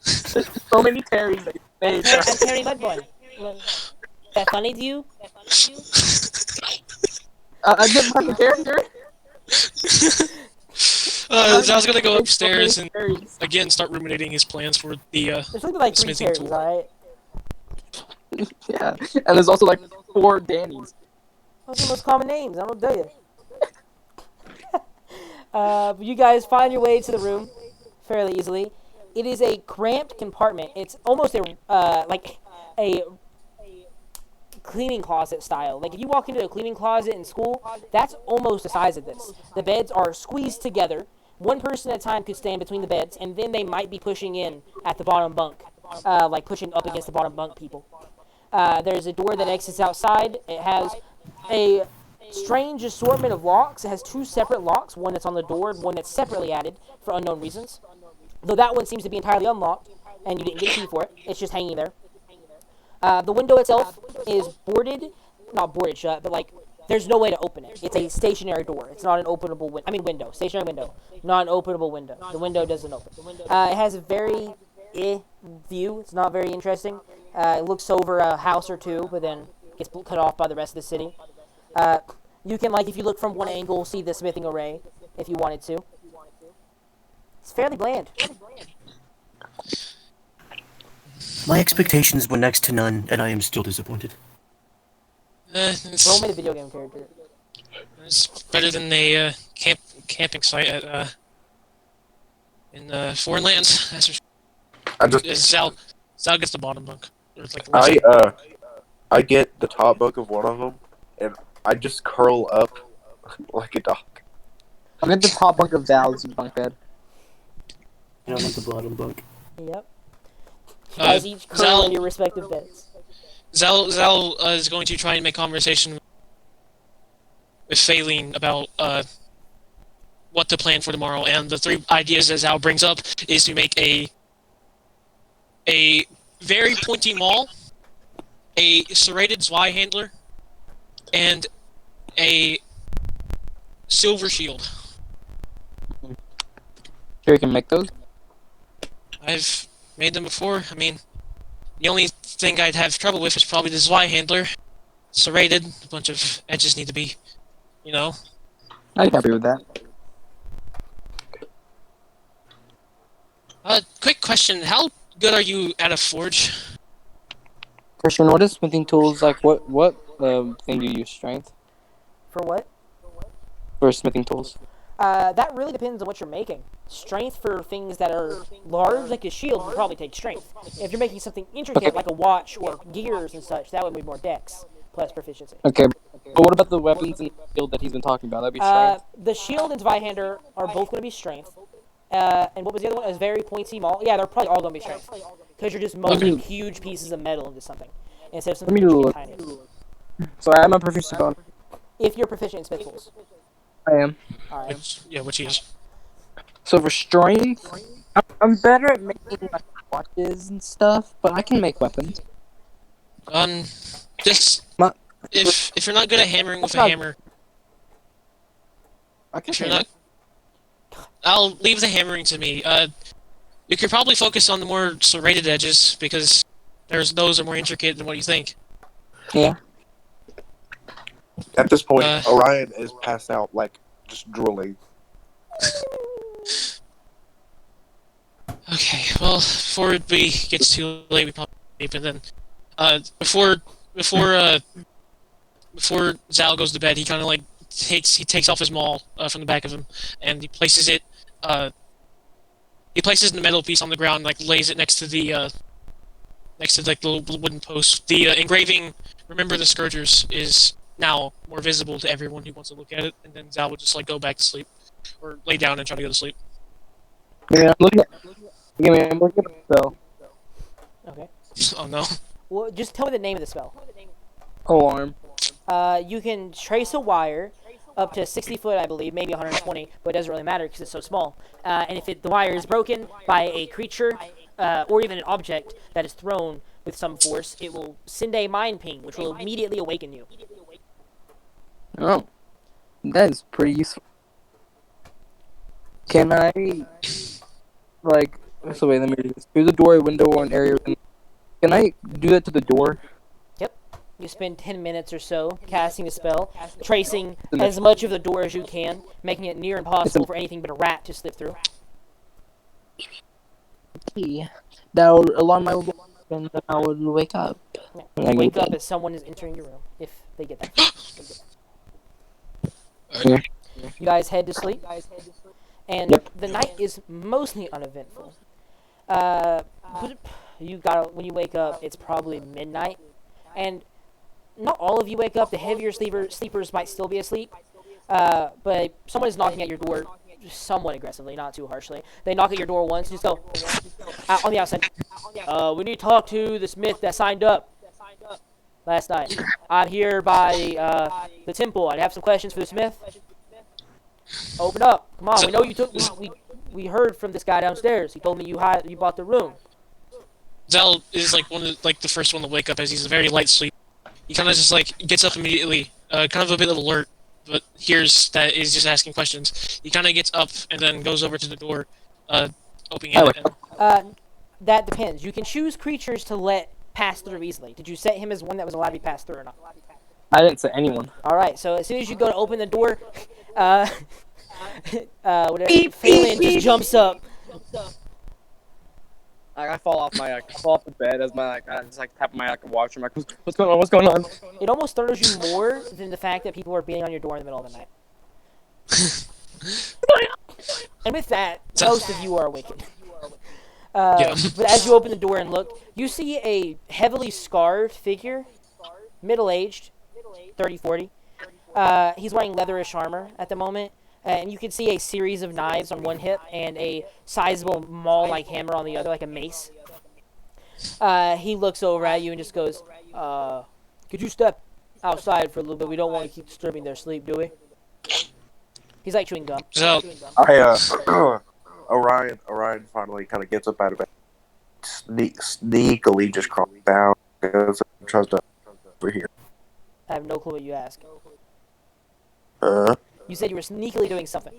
So many Terrys that you made. I'm Terry Mudbourne. Is that funny to you? I get my character. Zal's gonna go upstairs and again start ruminating his plans for the There's something like 3 smithing Terrys, tool. alright? Yeah, and there's also like 4 Dannys. Those are the most common names, I don't tell you. But you guys find your way to the room fairly easily. It is a cramped compartment. It's almost like a cleaning closet style. Like if you walk into a cleaning closet in school, that's almost the size of this. The beds are squeezed together. One person at a time could stand between the beds, and then they might be pushing in at the bottom bunk, like pushing up against the bottom bunk people. There's a door that exits outside. It has a strange assortment of locks. It has 2 separate locks, one that's on the door, one that's separately added for unknown reasons. Though that one seems to be entirely unlocked, and you didn't get a key for it. It's just hanging there. The window itself is not boarded shut, but like there's no way to open it. It's a stationary door. It's not an openable window. Stationary window, not an openable window. The window doesn't open. It has a very view. It's not very interesting. It looks over a house or two, but then gets cut off by the rest of the city. You can, like, if you look from one angle, see the smithing array if you wanted to. It's fairly bland. My expectations were next to none, and I am still disappointed. Roll me the video game character. It's better than a camping site at in foreign lands. That's for sure. Zal gets the bottom bunk. I get the top bunk of one of them, and I just curl up like a dog. I'm at the top bunk of Zal's bunk bed. And I'm at the bottom bunk. Yep. You guys each curl in your respective beds. Zal is going to try and make conversation with Faylene about what to plan for tomorrow, and the 3 ideas that Zal brings up is to make a very pointy maul, a serrated Zwei handler, and a silver shield. Sure, you can make those. I've made them before. I mean, the only thing I'd have trouble with is probably the Zwei handler. Serrated, a bunch of edges need to be, I'm happy with that. Quick question: how good are you at a forge? Christian, what is smithing tools like? What thing do you use? Strength For what? for smithing tools? That really depends on what you're making. Strength for things that are large, like a shield, would probably take strength. If you're making something intricate, like a watch or gears and such, that would be more dex plus proficiency. Okay, but what about the weapons and shield that he's been talking about? That'd be strength. The shield and Zweihander are both going to be strength. And what was the other one? A very pointy maul. Yeah, they're probably all going to be strength. Because you're just molding huge pieces of metal into something. Instead of something tiny. So I'm a proficient on. If you're proficient in smith tools. I am. Alright. Which he is. So for strength, I'm better at making like watches and stuff, but I can make weapons. If you're not good at hammering with a hammer, if you're not, I'll leave the hammering to me. You could probably focus on the more serrated edges because those are more intricate than what you think. Yeah. At this point, Orion is passed out, like just drooling. Okay, well, before it gets too late, we probably sleep, and then before before uh before Zal goes to bed, he kind of like takes off his maul from the back of him, and he places the metal piece on the ground, like lays it next to like the little wooden post. The engraving, "Remember the Scourgers," is now more visible to everyone who wants to look at it, and then Zal would just like go back to sleep or lay down and try to go to sleep. Yeah, I'm looking at the spell. Okay. Oh no. Well, just tell me the name of the spell. Alarm. You can trace a wire up to 60 foot, I believe, maybe 120, but it doesn't really matter because it's so small. And if the wire is broken by a creature or even an object that is thrown with some force, it will send a mind ping, which will immediately awaken you. Oh, that is pretty useful. Can I, like, so wait, let me read this. Through the door, window, or an area. Can I do that to the door? Yep. You spend 10 minutes or so casting a spell, tracing as much of the door as you can, making it near impossible for anything but a rat to slip through. That'll alarm my woman, and then I would wake up. Yeah. You wake up as someone is entering your room, if they get that. Yeah. You guys head to sleep, and Yep. the night is mostly uneventful. When you wake up, it's probably midnight, and not all of you wake up. The heavier sleepers might still be asleep, but someone is knocking at your door somewhat aggressively, not too harshly. They knock at your door once, and just go on the outside. We need to talk to the smith that signed up last night. I'm here by the temple. I'd have some questions for the smith. Open up. Come on. We know you took. We heard from this guy downstairs. He told me you bought the room. Zal is like the first one to wake up, as he's a very light sleep. He kind of just like gets up immediately, kind of a bit of alert, but hears that he's just asking questions. He kind of gets up and then goes over to the door, opening it. That depends. You can choose creatures to let pass through easily. Did you set him as one that was allowed to be passed through or not? I didn't say anyone. All right. So as soon as you go to open the door, Phelan just jumps up. I fall off the bed as I just tap my watch. I'm like, what's going on? What's going on? It almost startles you more than the fact that people are beating on your door in the middle of the night. And with that, most of you are awakened. But as you open the door and look, you see a heavily scarred figure, middle-aged, 30, 40. He's wearing leatherish armor at the moment, and you can see a series of knives on one hip and a sizable maul-like hammer on the other, like a mace. He looks over at you and just goes, could you step outside for a little bit? We don't want to keep disturbing their sleep, do we? He's like chewing gum. So, Orion finally kind of gets up out of bed, sneakily just crawls down, goes and tries to over here. I have no clue what you ask. Uh, You said you were sneakily doing something.